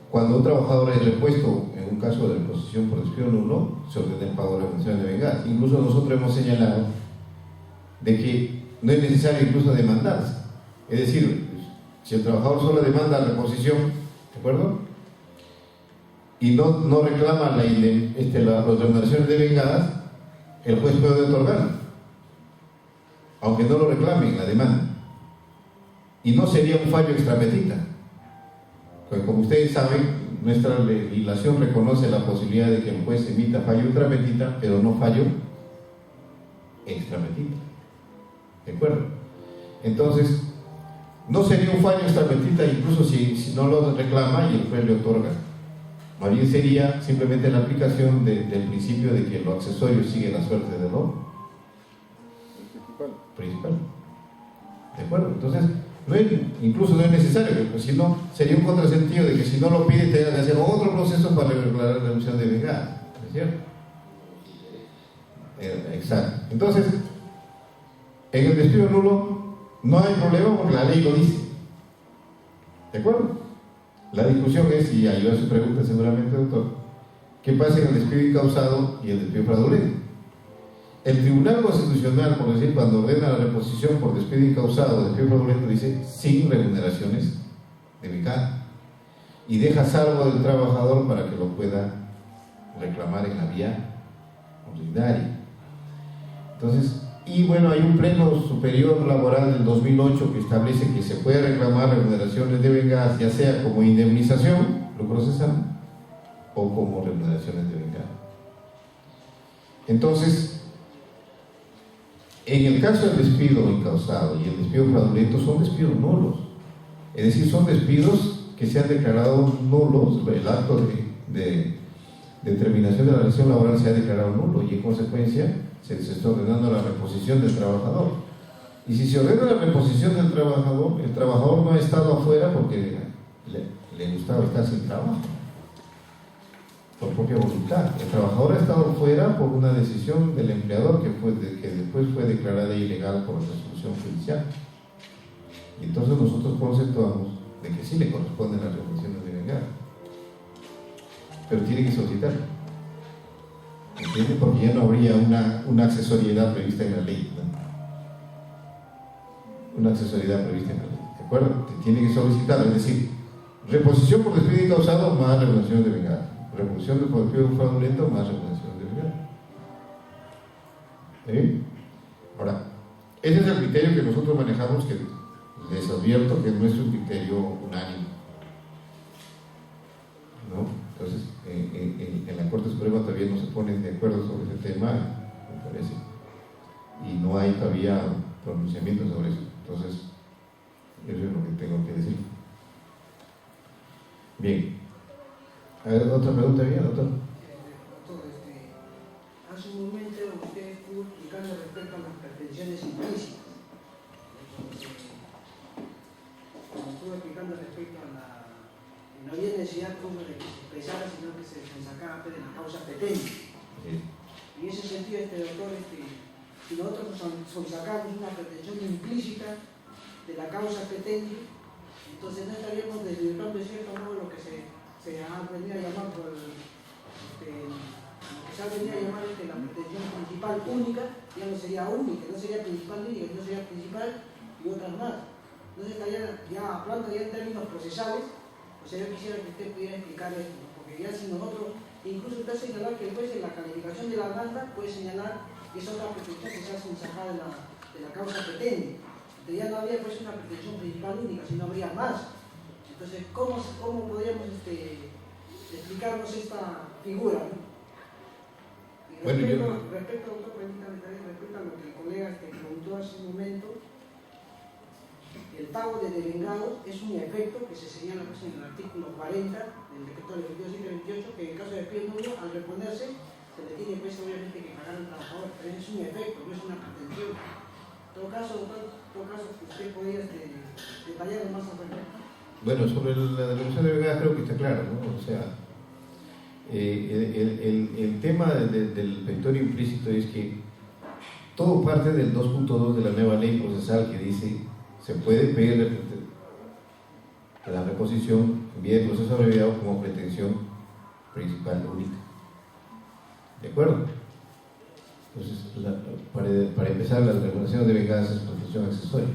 cuando un trabajador es repuesto en un caso de reposición por despido nulo, se ordena el pago de las remuneraciones devengadas. Incluso nosotros hemos señalado de que no es necesario incluso demandarse. Es decir, si el trabajador solo demanda reposición, ¿de acuerdo?, y no reclama las remuneraciones devengadas, el juez puede otorgarlo, aunque no lo reclame en la demanda, y no sería un fallo extrapetita, porque como ustedes saben, nuestra legislación reconoce la posibilidad de que el juez emita fallo extrapetita, pero no fallo extrapetita. ¿De acuerdo? Entonces, no sería un fallo extrapetita incluso si no lo reclama y el juez le otorga. Más bien sería simplemente la aplicación del principio de que lo accesorio sigue la suerte del otro. Principal. ¿De acuerdo? Entonces, incluso no es necesario, porque si no, sería un contrasentido de que si no lo pide, tenga que hacer otro proceso para declarar la renuncia de vengada. ¿Es cierto? Exacto. Entonces, en el despido nulo no hay problema porque la ley lo dice. ¿De acuerdo? La discusión es, y ayuda a su pregunta seguramente, doctor, ¿qué pasa en el despido incausado y el despido fraudulento? El Tribunal Constitucional, por decir, cuando ordena la reposición por despido incausado o despido fraudulento, dice sin remuneraciones devengadas y deja salvo del trabajador para que lo pueda reclamar en la vía ordinaria. Entonces, y bueno, hay un pleno superior laboral del 2008 que establece que se puede reclamar remuneraciones devengadas, ya sea como indemnización, lo procesan, o como remuneraciones devengadas. Entonces, En el caso del despido incausado y el despido fraudulento son despidos nulos, es decir, son despidos que se han declarado nulos, el acto de terminación de la relación laboral se ha declarado nulo y en consecuencia se está ordenando la reposición del trabajador. Y si se ordena la reposición del trabajador, el trabajador no ha estado afuera porque le gustaba estar sin trabajo, por propia voluntad. El trabajador ha estado fuera por una decisión del empleador que después fue declarada ilegal por resolución judicial. Y entonces nosotros conceptuamos de que sí le corresponden las reposiciones de vengada, pero tiene que solicitarlo, ¿entiendes? Porque ya no habría una accesoriedad prevista en la ley, ¿no? Una accesoriedad prevista en la ley, ¿de acuerdo? Tiene que solicitarlo, es decir, reposición por despido incausado más reposición de vengada. Reposición por despido fraudulento más reposición de vengada. ¿Sí? Ahora, ese es el criterio que nosotros manejamos, que les advierto que no es un criterio unánime, ¿no? Entonces, en la Corte Suprema todavía no se ponen de acuerdo sobre ese tema, me parece, y no hay todavía pronunciamiento sobre eso. Entonces, eso es lo que tengo que decir. Bien. A ver, otra pregunta, bien, doctor.
Doctor, hace un momento usted estuvo explicando respecto a las pretensiones implícitas. Como estuvo explicando respecto a no había necesidad como de que se expresara, sino que se sacaba de la causa petente.
Sí.
Y en ese sentido, doctor, si nosotros sacamos una pretensión implícita de la causa petente, entonces no estaríamos desvirtuando de cierto modo lo que se ha venido a llamar por lo que se ha venido a llamar la pretensión principal única. Ya no sería única, no sería principal única, no sería principal y otras más. Entonces estaría ya hablando ya en términos procesales. O sea, yo quisiera que usted pudiera explicar esto, ¿no? Porque ya si nosotros, incluso usted señalar que el juez en la calificación de la demanda puede señalar que es otra pretensión que se hace sacada de la causa petente. Entonces ya no habría pues una pretensión principal única, sino habría más. Entonces, ¿cómo podríamos explicarnos esta figura, ¿no? Y respecto, doctor, permítame también, respecto a lo que el colega preguntó hace un momento, el pago de devengados es un efecto que se señala pues, en el artículo 40 del decreto del 22 que en el caso de despido nulo, al reponerse, se le tiene pues obviamente que pagar al trabajador, pero es un efecto, no es una pretensión. En todo caso, doctor, usted podría detallarlo más al respecto.
Bueno, sobre la devolución de vengada creo que está claro, ¿no? O sea, el tema del petitorio implícito es que todo parte del 2.2 de la nueva ley procesal que dice se puede pedir la reposición en vía de proceso abreviado como pretensión principal única. ¿De acuerdo? Entonces, para empezar, la regulación de venganza es pretensión accesoria,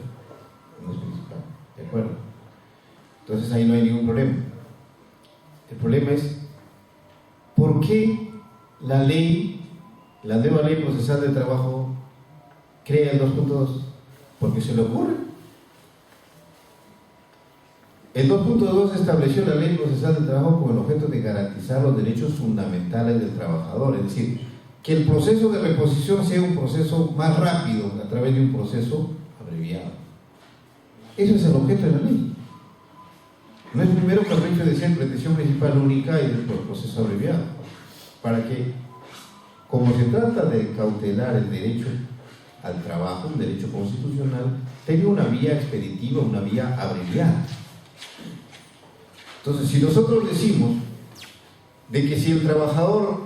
no es principal. ¿De acuerdo? Entonces ahí no hay ningún problema. El problema es ¿por qué la nueva ley procesal de trabajo crea el 2.2? Porque se le ocurre. El 2.2 estableció la ley procesal del trabajo con el objeto de garantizar los derechos fundamentales del trabajador, es decir, que el proceso de reposición sea un proceso más rápido a través de un proceso abreviado. Ese es el objeto de la ley. No es primero que el hecho de ser pretensión principal única y después proceso abreviado, para que, como se trata de cautelar el derecho al trabajo, un derecho constitucional, tenga una vía expeditiva, una vía abreviada. Entonces, si nosotros decimos de que si el trabajador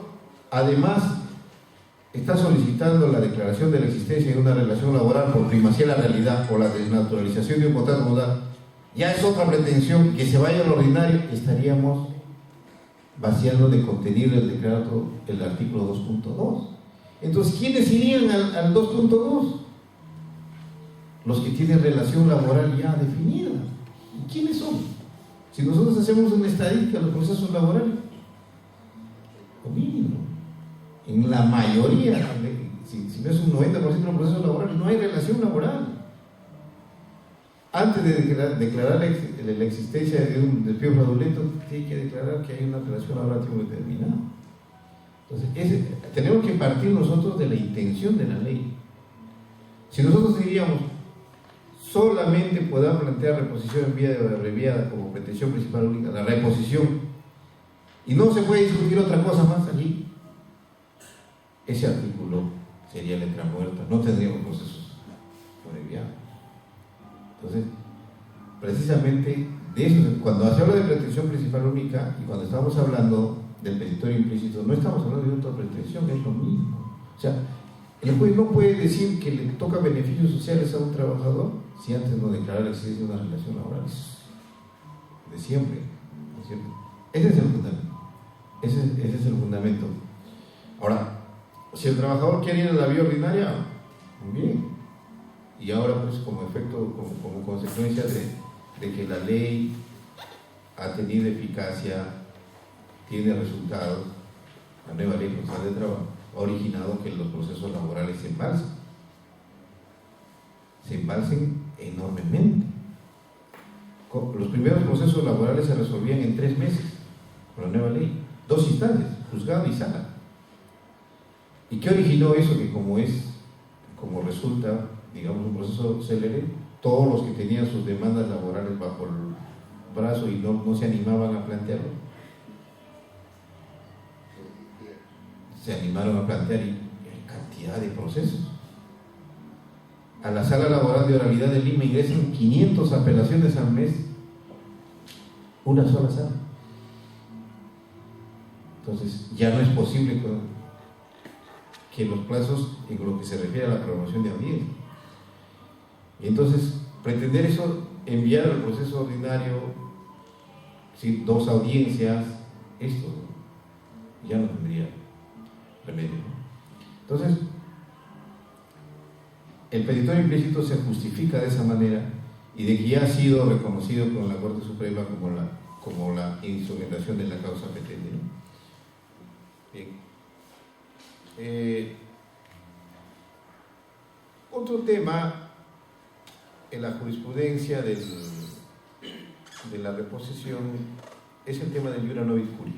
además está solicitando la declaración de la existencia de una relación laboral por primacía de la realidad o la desnaturalización de un contrato modal, ya es otra pretensión que se vaya al ordinario, estaríamos vaciando de contenido el decreto, el artículo 2.2. Entonces, ¿quiénes irían al 2.2? Los que tienen relación laboral ya definida. ¿Y quiénes son? Si nosotros hacemos una estadística de los procesos laborales, o mínimo, en la mayoría, si no es un 90% de los procesos laborales, no hay relación laboral. Antes de declarar la existencia de un despido fraudulento, tiene que declarar que hay una relación laboral a tiempo determinado. Entonces, tenemos que partir nosotros de la intención de la ley. Si nosotros diríamos solamente podrá plantear reposición en vía de abreviada como pretensión principal única, la reposición, y no se puede discutir otra cosa más allí, ese artículo sería letra muerta, no tendríamos procesos abreviados. Entonces, precisamente de eso, cuando se habla de pretensión principal única y cuando estamos hablando del petitorio implícito, no estamos hablando de otra pretensión, es lo mismo. O sea, el juez no puede decir que le toca beneficios sociales a un trabajador si antes no declara la existencia de una relación laboral. Es de siempre, ¿no es cierto? Ese es el fundamento. Ese es el fundamento. Ahora, si el trabajador quiere ir a la vía ordinaria, muy bien. Y ahora, pues, como efecto, como consecuencia de que la ley ha tenido eficacia, tiene resultados, la nueva ley procesal de trabajo ha originado que los procesos laborales se embalsen enormemente. Los primeros procesos laborales se resolvían en 3 meses con la nueva ley, 2 instancias, juzgado y sala. ¿Y qué originó eso? Que como resulta, digamos, un proceso célere, todos los que tenían sus demandas laborales bajo el brazo y no se animaban a plantearlo, se animaron a plantear, y hay cantidad de procesos. A la sala laboral de oralidad de Lima ingresan 500 apelaciones al mes, una sola sala. Entonces ya no es posible que los plazos, en lo que se refiere a la promoción de audiencia. Y entonces pretender eso, enviar al proceso ordinario, ¿sí?, 2 audiencias, esto ya no tendría remedio, ¿no? Entonces, el petitorio implícito se justifica de esa manera, y de que ya ha sido reconocido por la Corte Suprema como la instrumentación de la causa petente, ¿no? Bien. Otro tema en la jurisprudencia de la reposición es el tema del iura novit curia.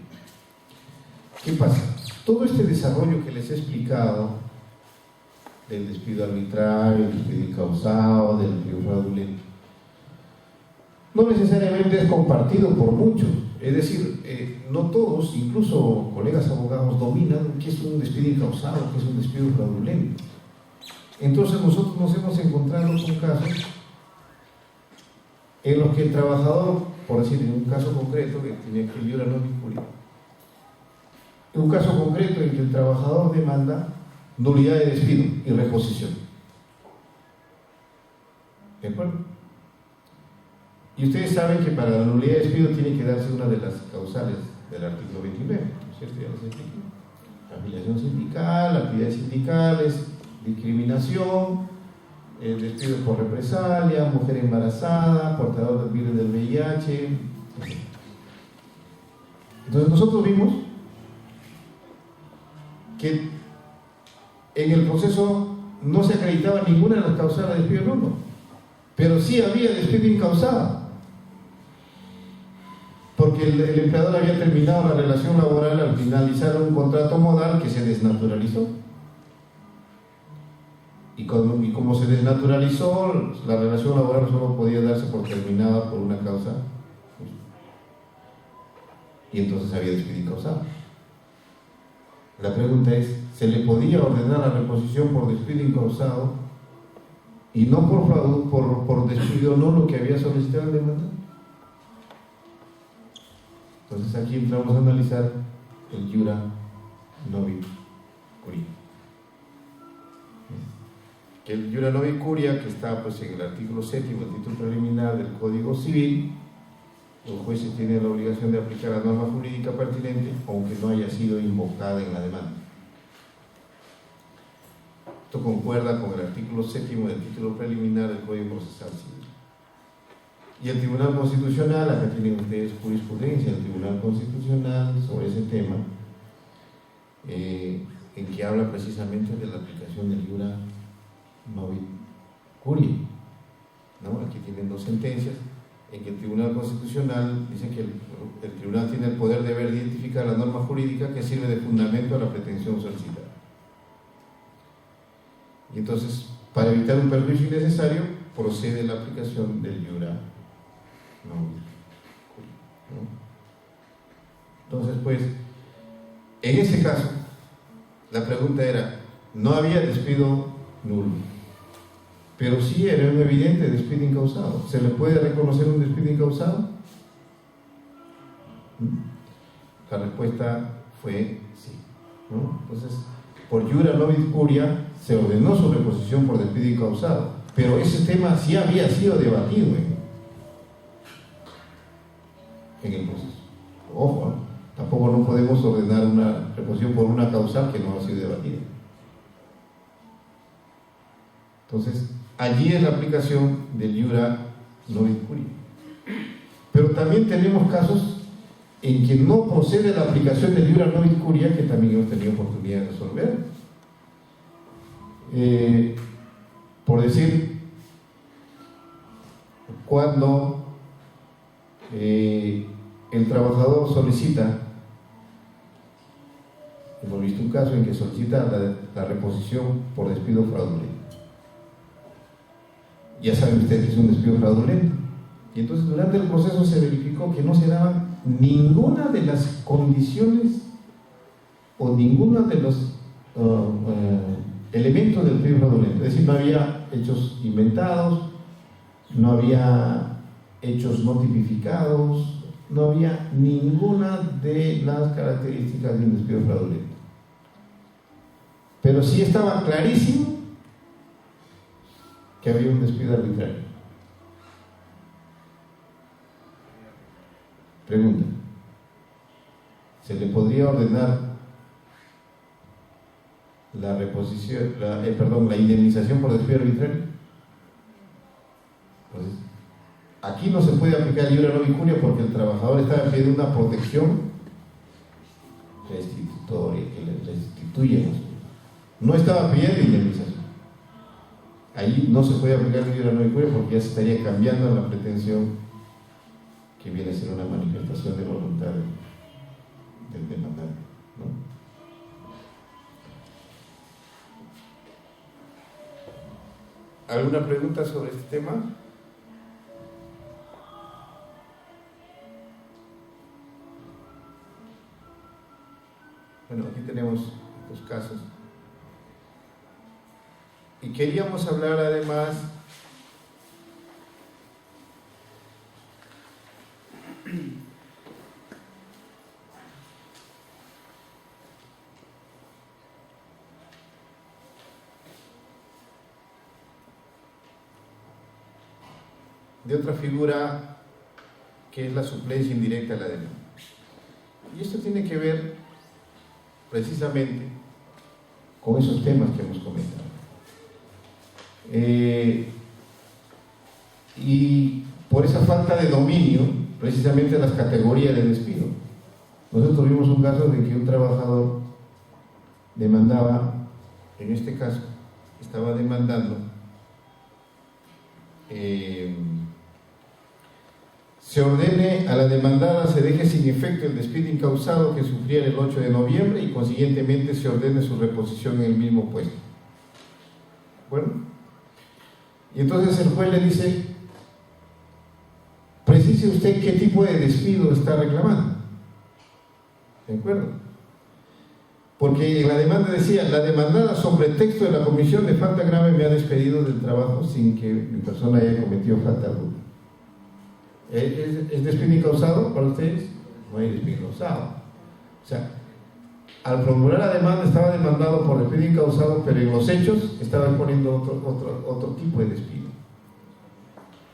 ¿Qué pasa? Todo este desarrollo que les he explicado del despido arbitrario, del despido incausado, del despido fraudulento, no necesariamente es compartido por muchos. Es decir, no todos, incluso colegas abogados, dominan qué es un despido incausado, qué es un despido fraudulento. Entonces nosotros nos hemos encontrado con casos en los que el trabajador, por decir, en un caso concreto que tenía que el iura novit curia, en un caso concreto en que el trabajador demanda nulidad de despido y reposición. ¿De acuerdo? Y ustedes saben que para la nulidad de despido tiene que darse una de las causales del artículo 29, ¿no es cierto? Ya les expliqué. Afiliación sindical, actividades sindicales, discriminación, despido por represalia, mujer embarazada, portador del virus del VIH. Entonces nosotros vimos que en el proceso no se acreditaba ninguna de las causales de despido nulo, pero sí había despido incausado, porque el empleador había terminado la relación laboral al finalizar un contrato modal que se desnaturalizó. Y como se desnaturalizó, la relación laboral solo podía darse por terminada por una causa justa. Y entonces había despido incausado. La pregunta es, ¿se le podía ordenar la reposición por despido incausado y no por despido nulo que había solicitado el demandante? Entonces aquí entramos a analizar el iura novit curia. El iura novit curia, que está pues en el artículo 7, el título preliminar del Código Civil, el juez tiene la obligación de aplicar la norma jurídica pertinente, aunque no haya sido invocada en la demanda. Esto concuerda con el artículo 7 del título preliminar del Código Procesal Civil. Y el Tribunal Constitucional, acá tienen ustedes jurisprudencia del Tribunal Constitucional sobre ese tema, en que habla precisamente de la aplicación del iura novit curia, ¿no? Aquí tienen 2 sentencias en que el Tribunal Constitucional dice que el Tribunal tiene el poder de deber identificar la norma jurídica que sirve de fundamento a la pretensión solicitada. Y entonces, para evitar un perjuicio innecesario, procede la aplicación del iura novus curia, ¿no? Entonces, pues, en ese caso, la pregunta era, no había despido nulo, pero sí era un evidente despido incausado. ¿Se le puede reconocer un despido incausado? La respuesta fue sí, ¿no? Entonces, por iura novus curia se ordenó su reposición por despido incausado, pero ese tema sí había sido debatido en el proceso. Ojo, ¿no? Tampoco no podemos ordenar una reposición por una causal que no ha sido debatida. Entonces, allí es la aplicación del iura novus curia. Pero también tenemos casos en que no procede la aplicación del iura novus curia, que también hemos tenido oportunidad de resolver. Por decir, cuando el trabajador solicita, hemos visto un caso en que solicita la reposición por despido fraudulento. Ya saben ustedes que es un despido fraudulento. Y entonces durante el proceso se verificó que no se daban ninguna de las condiciones o ninguno de los elementos del despido fraudulento. Es decir, no había hechos inventados, no había hechos no tipificados, no había ninguna de las características de un despido fraudulento. Pero sí estaba clarísimo que había un despido arbitrario. Pregunta: ¿se le podría ordenar la reposición, la indemnización por despido arbitrario? Entonces, aquí no se puede aplicar el iura novus curia porque el trabajador estaba pidiendo una protección restitutoria que le restituye. No estaba pidiendo indemnización. Allí no se puede aplicar el iura novus curia porque ya se estaría cambiando la pretensión, que viene a ser una manifestación de voluntad del demandante, ¿no? ¿Alguna pregunta sobre este tema? Bueno, aquí tenemos los casos. Y queríamos hablar además de otra figura que es la suplencia indirecta de la demanda. Y esto tiene que ver precisamente con esos temas que hemos comentado. Y por esa falta de dominio, precisamente de las categorías de despido. Nosotros tuvimos un caso de que un trabajador demandaba, en este caso, estaba demandando se ordene a la demandada se deje sin efecto el despido incausado que sufriera el 8 de noviembre y consiguientemente se ordene su reposición en el mismo puesto. Bueno, y entonces el juez le dice: precise usted qué tipo de despido está reclamando. ¿De acuerdo? Porque en la demanda decía: la demandada sobre texto de la comisión de falta grave me ha despedido del trabajo sin que mi persona haya cometido falta alguna. ¿Es despido incausado para ustedes? No hay despido incausado. O sea, al formular la demanda estaba demandado por despido incausado, pero en los hechos estaba exponiendo otro tipo de despido.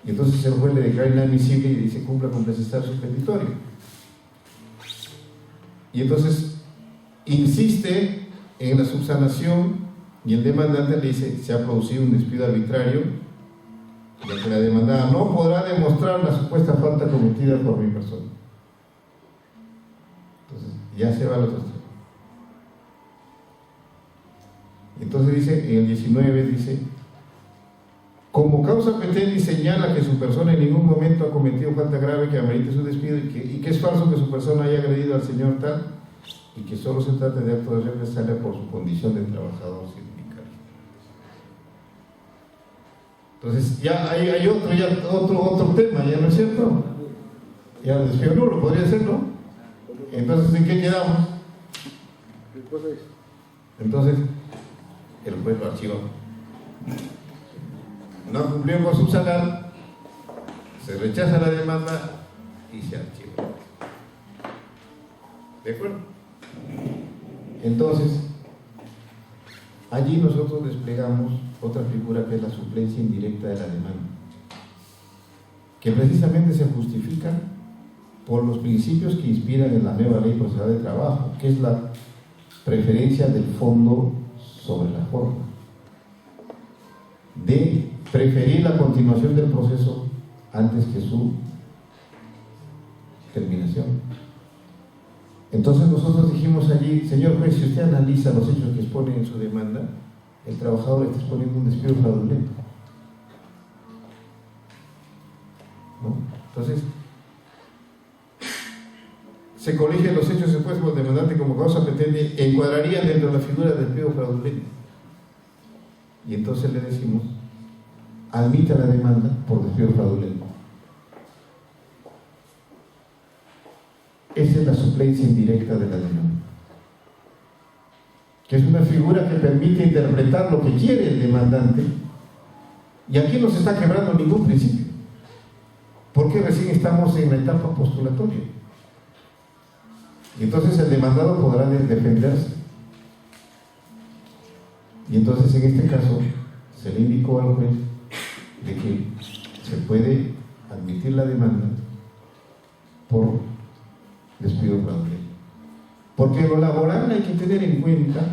Y entonces el juez le declara inadmisible y dice: cumpla con precisar su petitorio. Y entonces insiste en la subsanación y el demandante le dice: se ha producido un despido arbitrario, ya que la demandada no podrá demostrar la supuesta falta cometida por mi persona. Entonces ya se va al otro extremo. Entonces dice, en el 19 dice: como causa petendi señala que su persona en ningún momento ha cometido falta grave que amerite su despido y que es falso que su persona haya agredido al señor tal, y que solo se trata de acto de represalia por su condición de trabajador sindical. Entonces ya hay otro tema, ¿ya no es cierto? Ya el despido nulo podría ser, ¿no? Entonces, ¿en qué quedamos? Entonces, el juez lo archivó. No cumplió con su salar, se rechaza la demanda y se archiva. ¿De acuerdo? Entonces, allí nosotros desplegamos otra figura que es la suplencia indirecta de la demanda, que precisamente se justifica por los principios que inspiran en la nueva ley procesal de trabajo, que es la preferencia del fondo sobre la forma, de preferir la continuación del proceso antes que su terminación. Entonces nosotros dijimos allí, señor juez, si usted analiza los hechos que expone en su demanda, el trabajador está exponiendo un despido fraudulento, ¿no? Entonces, se coligen los hechos expuestos por el demandante como causa petente, encuadrarían dentro de la figura del despido fraudulento. Y entonces le decimos, admita la demanda por despido fraudulento. Esa es la suplencia indirecta de la demanda, que es una figura que permite interpretar lo que quiere el demandante, y aquí no se está quebrando ningún principio, porque recién estamos en la etapa postulatoria, y entonces el demandado podrá defenderse. Y entonces en este caso se le indicó al juez de que se puede admitir la demanda por despido fraudulento, porque en lo laboral hay que tener en cuenta,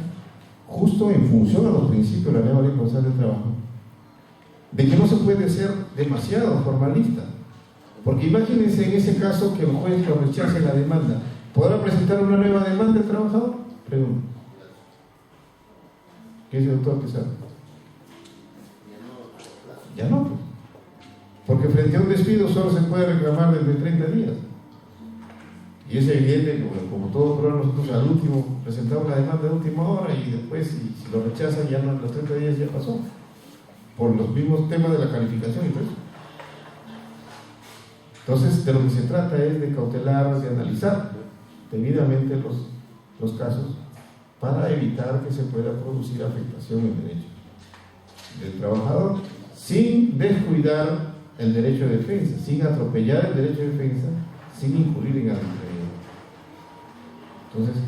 justo en función a los principios de la nueva ley procesal de trabajo, de que no se puede ser demasiado formalista, porque imagínense en ese caso que el juez lo rechace la demanda, ¿podrá presentar una nueva demanda el trabajador? Pregunto. ¿Qué dice el doctor Quesada? Ya no, pues. Porque frente a un despido solo se puede reclamar desde 30 días. Y es evidente que, como todo programa, nosotros al último presentamos la demanda de última hora y después, si lo rechazan, ya no, los 30 días ya pasó, por los mismos temas de la calificación y todo eso. Entonces, de lo que se trata es de cautelar, de analizar debidamente los casos para evitar que se pueda producir afectación en derechos del trabajador, sin descuidar el derecho de defensa, sin atropellar el derecho de defensa, sin incurrir en arbitrariedad. Entonces,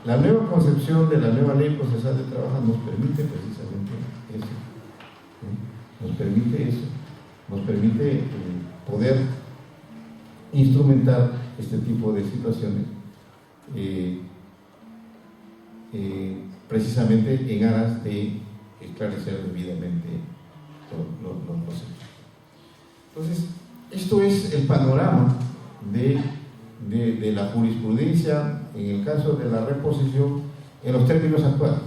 la nueva concepción de la nueva ley procesal de trabajo nos permite precisamente eso, ¿sí? Nos permite poder instrumentar este tipo de situaciones precisamente en aras de esclarecer debidamente los hechos. Entonces, esto es el panorama de la jurisprudencia en el caso de la reposición en los términos actuales.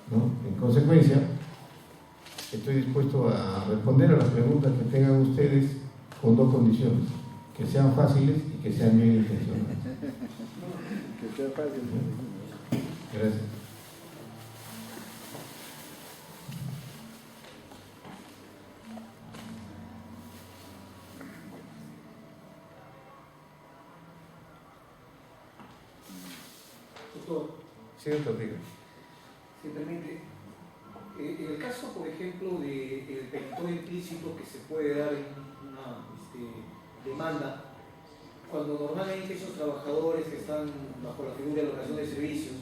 ¿No? En consecuencia, estoy dispuesto a responder a las preguntas que tengan ustedes con dos condiciones: que sean fáciles y que sean bien intencionadas.
Que sea fácil.
Gracias.
Doctor,
Sí, doctor, diga.
simplemente, en el caso, por ejemplo, del petitorio implícito que se puede dar en una demanda, cuando normalmente esos trabajadores que están bajo la figura de la locación de servicios,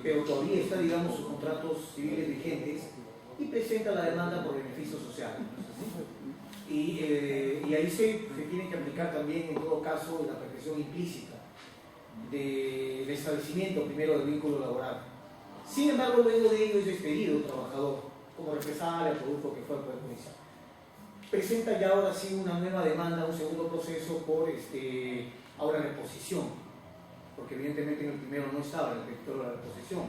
pero todavía está, digamos, sus contratos civiles vigentes, y presenta la demanda por beneficio social, ¿no? Y ahí se tiene que aplicar también, en todo caso, la pretensión implícita del establecimiento primero del vínculo laboral. Sin embargo, luego de ello es despedido el trabajador como represalia al producto que fue al Poder Judicial. Presenta ya ahora sí una nueva demanda, un segundo proceso por ahora reposición, porque evidentemente en el primero no estaba el petitorio de la reposición.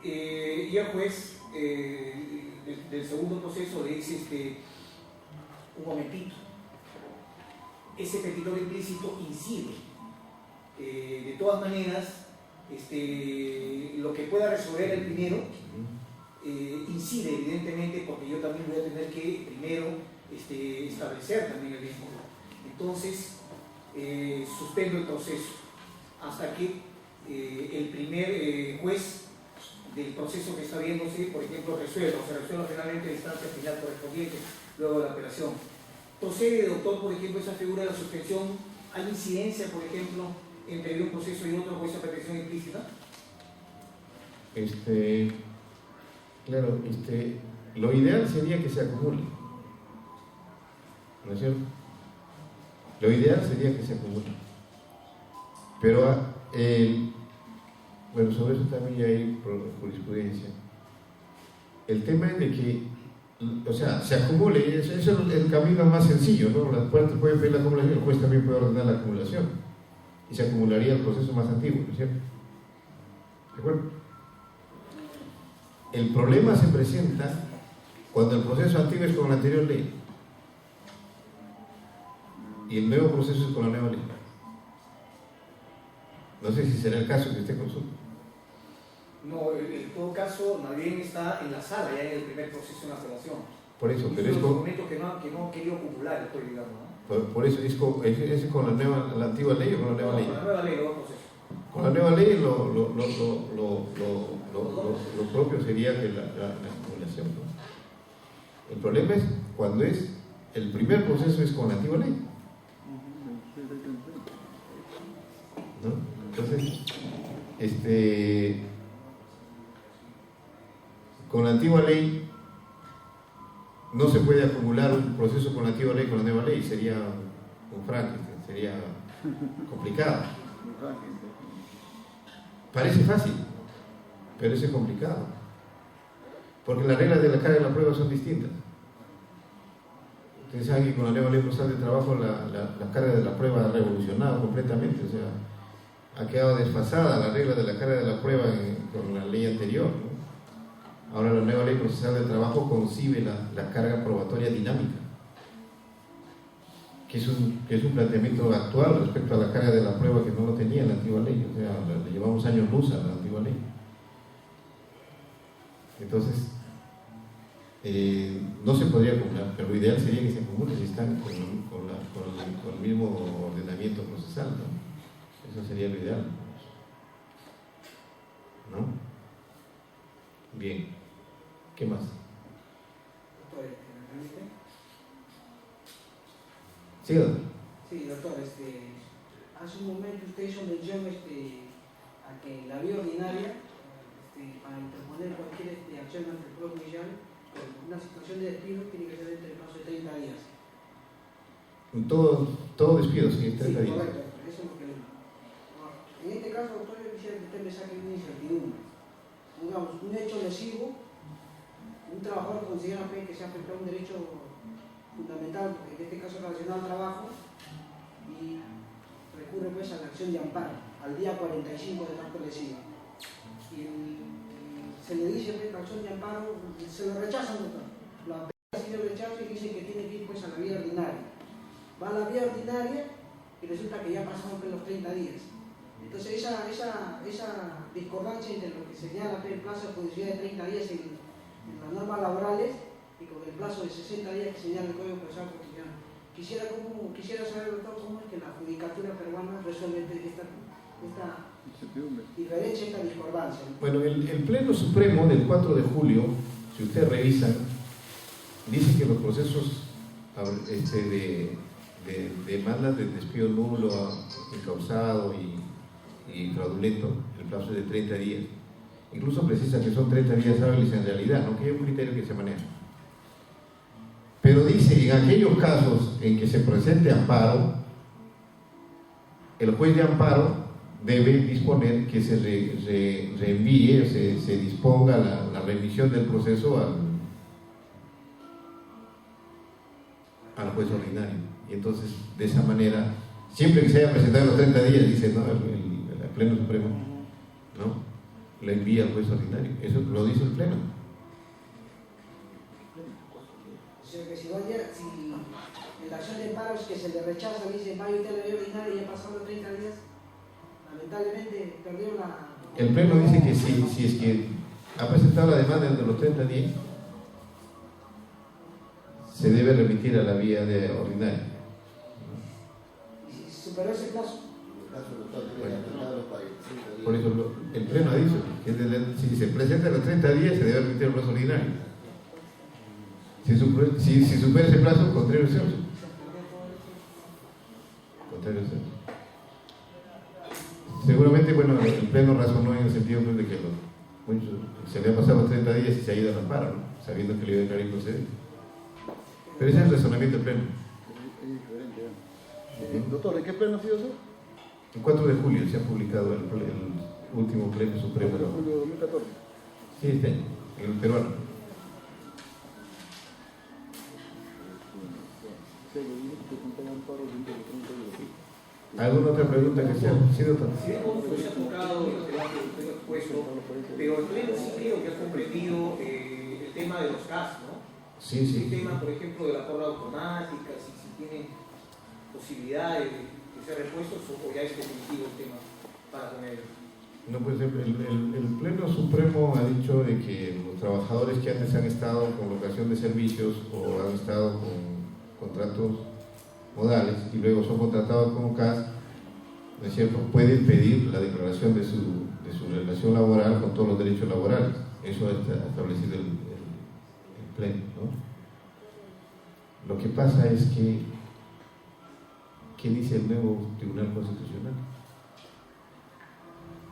Y el juez del segundo proceso le dice un momentito, ese petitorio implícito incide. De todas maneras, lo que pueda resolver el primero incide evidentemente, porque yo también voy a tener que primero establecer también el mismo. Entonces, suspendo el proceso hasta que el primer juez del proceso que está viéndose, por ejemplo, se resuelva finalmente la instancia final correspondiente luego de la apelación. Procede, doctor, por ejemplo, esa figura de la suspensión. ¿Hay incidencia, por ejemplo, entre un proceso y otro con esa pretensión implícita?
Claro, lo ideal sería que se acumule, ¿no es cierto? Lo ideal sería que se acumule. Pero, bueno, sobre eso también ya hay jurisprudencia. El tema es de que, o sea, se acumule, eso es el camino más sencillo, ¿no? Las partes pueden pedir la acumulación, el juez también puede ordenar la acumulación y se acumularía el proceso más antiguo, ¿no es cierto? ¿De acuerdo? El problema se presenta cuando el proceso antiguo es con la anterior ley y el nuevo proceso es con la nueva ley. No sé si será el caso que usted consulta.
No, en todo caso, más bien está en la sala, ya en el primer proceso de apelación.
Por eso, pero es
los
con...
documentos que no han querido acumular, estoy digamos, ¿no?
Por eso, ¿es con la antigua ley o con la nueva ley?
Con la nueva ley, los dos procesos.
Con la nueva ley lo propio sería que la acumulación, ¿no? El problema es cuando el primer proceso es con la antigua ley, ¿no? Entonces, con la antigua ley no se puede acumular un proceso con la antigua ley con la nueva ley, sería un Frankenstein, sería complicado. Parece fácil, pero es complicado, porque las reglas de la carga de la prueba son distintas. Ustedes saben que con la nueva ley procesal de trabajo la carga de la prueba ha revolucionado completamente, o sea, ha quedado desfasada la regla de la carga de la prueba con la ley anterior, ¿no? Ahora la nueva ley procesal del trabajo concibe la carga probatoria dinámica, que es un planteamiento actual respecto a la carga de la prueba que no lo tenía en la antigua ley, o sea, le llevamos años luz a la antigua ley. Entonces, no se podría acumular, pero lo ideal sería que se acumule si están con el mismo ordenamiento procesal, ¿no? Eso sería lo ideal, ¿no? Bien, ¿qué más?
Doctor, ¿me permite?
Sí, doctor.
Sí, doctor, hace un momento usted hizo mención a que la vía ordinaria, para interponer cualquier acción ante el Poder Judicial, una situación de despido tiene que ser entre el plazo de 30 días.
Todo despido, sí, 30 días.
Sí, correcto, eso es lo que... En este caso, doctor, yo quisiera que usted me saque una incertidumbre. Digamos, un hecho lesivo, un trabajador considera que se ha afectado un derecho fundamental, porque en este caso relacionado al trabajo, y recurre pues a la acción de amparo, al día 45 del acto lesivo. Y se le dice que la acción de amparo se lo rechazan, doctor. La apela si le rechaza y dice que tiene que ir pues a la vía ordinaria. Va a la vía ordinaria y resulta que ya pasaron pues, los 30 días. Entonces esa discordancia entre lo que señala el plazo de judicial de 30 días en las normas laborales y con el plazo de 60 días que señala el Código Procesal Constitucional. Quisiera saber, doctor, cómo es que la judicatura peruana resuelve esta diferencia, esta discordancia.
Bueno, el Pleno Supremo del 4 de julio, si ustedes revisan, dice que los procesos de demandas de despido nulo, incausado y fraudulento, el plazo es de 30 días. Incluso precisa que son 30 días hábiles en realidad, ¿no? Que hay un criterio que se maneja. Pero dice, en aquellos casos en que se presente amparo, el juez de amparo debe disponer que se reenvíe, se disponga la remisión del proceso al juez ordinario. Y entonces, de esa manera, siempre que se haya presentado los 30 días, dice, ¿no? El Pleno Supremo, ¿no? Le envía al juez ordinario. Eso lo dice el Pleno.
O sea que si en la acción de amparo es que se le rechaza, dice, vaya usted a la vía ordinaria y ya pasaron los 30 días. lamentablemente perdieron la...
El Pleno dice que si es que ha presentado la demanda de los 30 días, se debe remitir a la vía de ordinaria.
Y si superó ese plazo,
Por eso el Pleno ha dicho que si se presenta los 30 días se debe remitir al plazo ordinario. Si supera ese plazo, contrario se hace. Seguramente, bueno, el Pleno razonó en el sentido de que se le han pasado los 30 días y se ha ido al amparo, ¿no? Sabiendo que le iba a declarar improcedente. Pero ese es el razonamiento del Pleno.
Es diferente. Doctor, ¿de qué pleno ha sido eso?
El 4 de julio se ha publicado el último Pleno Supremo.
4 de julio de 2014.
Sí, este año, el peruano. ¿Alguna otra pregunta que sea? Sí, doctor.
Sí, no se ha tocado el debate que usted ha expuesto, pero el Pleno sí creo que ha comprendido el tema de los CAS, ¿no?
Sí.
El tema, por ejemplo, de la forma automática, si tiene posibilidad de ser repuestos o ya es definitivo el tema para con ellos.
No, pues el Pleno Supremo ha dicho de que los trabajadores que antes han estado con locación de servicios o han estado con contratos modales y luego son contratados como CAS, ¿no es cierto?, pueden pedir la declaración de su relación laboral con todos los derechos laborales. Eso está establecido el Pleno, ¿no? Lo que pasa es que, ¿qué dice el nuevo Tribunal Constitucional?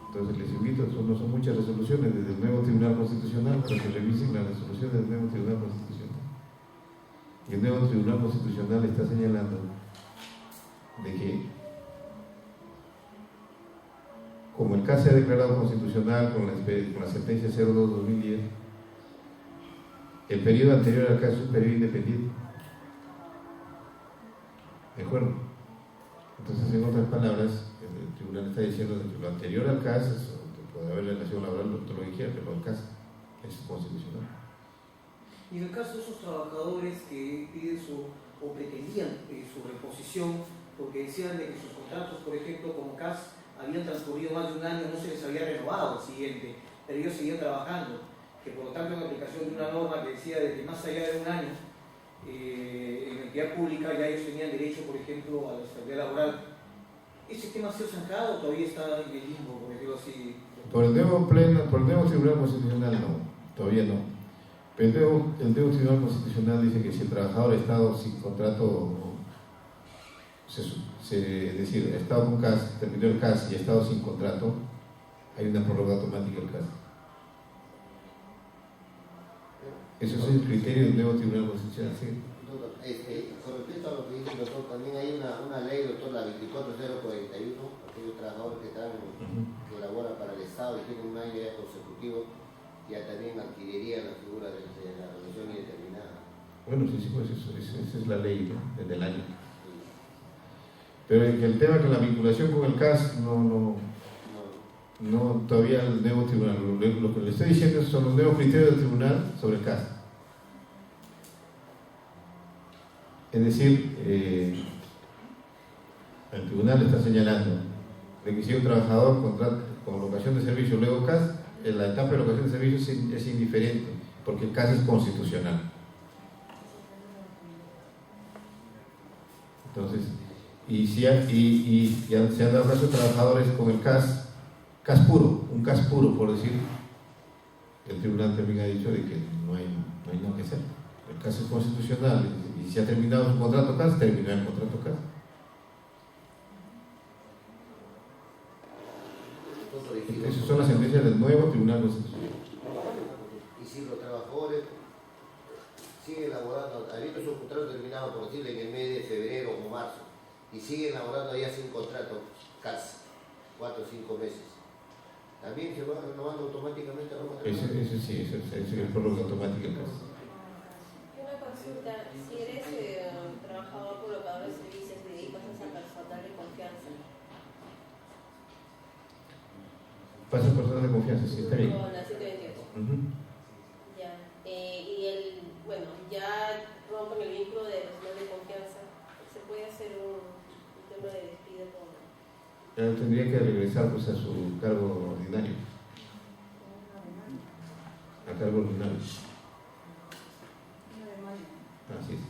Entonces les invito, no son muchas resoluciones desde el nuevo Tribunal Constitucional para que revisen las resoluciones del nuevo Tribunal Constitucional. Y el nuevo Tribunal Constitucional está señalando de que, como el caso se ha declarado constitucional con la sentencia 02-2010, el periodo anterior al caso es un periodo independiente. ¿De acuerdo? Entonces, en otras palabras, el tribunal está diciendo que lo anterior al caso puede haber relación laboral, todo lo que quiera, pero el caso es constitucional.
Y en el caso de esos trabajadores que piden o pretendían su reposición, porque decían de que sus contratos, por ejemplo, como CAS, habían transcurrido más de un año, no se les había renovado el siguiente, pero ellos seguían trabajando, que por lo tanto en aplicación de una norma que decía de que más allá de un año, en entidad pública ya ellos tenían derecho, por ejemplo, a la estabilidad laboral. ¿Ese tema ha sido zanjado o todavía está en el limbo, por decirlo así?
Por el nuevo Tribunal Constitucional no, todavía no. Pero el nuevo Tribunal Constitucional dice que si el trabajador ha estado sin contrato, es decir, ha estado con CAS, terminó el CAS y ha estado sin contrato, hay una prórroga automática del CAS. Eso es el criterio del nuevo Tribunal Constitucional. ¿Sí?
Con respecto a lo que dice el doctor, también hay una ley, doctor, la 24041, aquellos trabajadores que laboran para el Estado y tienen un año ya consecutivo, ya también adquirirían la figura de la relación indeterminada.
Bueno, sí, pues esa es la ley, ¿no?, desde el año. Pero el tema con la vinculación con el CAS, no, todavía el nuevo tribunal. Lo que le estoy diciendo son los nuevos criterios del tribunal sobre el CAS. Es decir, el tribunal está señalando de que si un trabajador con locación de servicio luego CAS, en la etapa de locación de servicios es indiferente, porque el CAS es constitucional. Entonces, ya se han dado casos de trabajadores con el CAS puro, un CAS puro, por decir, el tribunal también ha dicho de que no hay nada que hacer. El CAS es constitucional y si ha terminado su contrato CAS, terminó el contrato CAS. Esas son las sentencias del nuevo Tribunal Constitucional.
Y si los trabajadores siguen laborando, habiendo su contrato terminado, por decirlo, en el mes de febrero o marzo, y siguen laborando ya sin contrato, CAS, 4 o 5 meses, también se va renovando automáticamente.
Ese sí, ese es el prórroga automática del CAS.
Una consulta, si eres trabajador colocador de servicios y pasas a personal de confianza.
Pasa personal de confianza, sí, está bien.
Con la 728. Ya. Bueno, ya rompen el vínculo de personal de confianza. ¿Se puede hacer un tema de despido
tendría que regresar pues a su cargo ordinario. A cargo ordinario. Así es.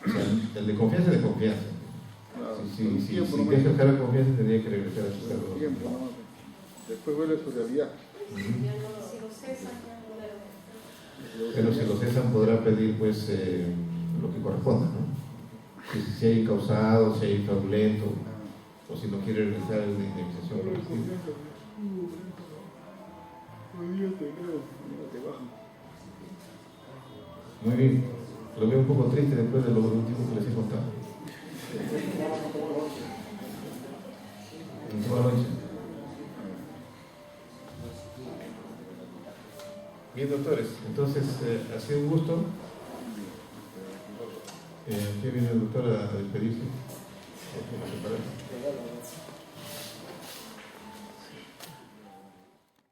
O sea, el de confianza es de confianza. Si deja el cargo de confianza tendría que regresar a su cargo ordinario.
Después vuelve a su realidad.
Pero si lo cesan podrá pedir pues lo que corresponda, ¿no? Si hay incausado, si hay fraudulento, o si no quiere regresar de indemnización por el estilo. Muy bien, lo veo un poco triste después de lo último que les he contado. Buenas noches. Bien, doctores, entonces ha sido un gusto. ¿Qué viene el doctor a despedirse?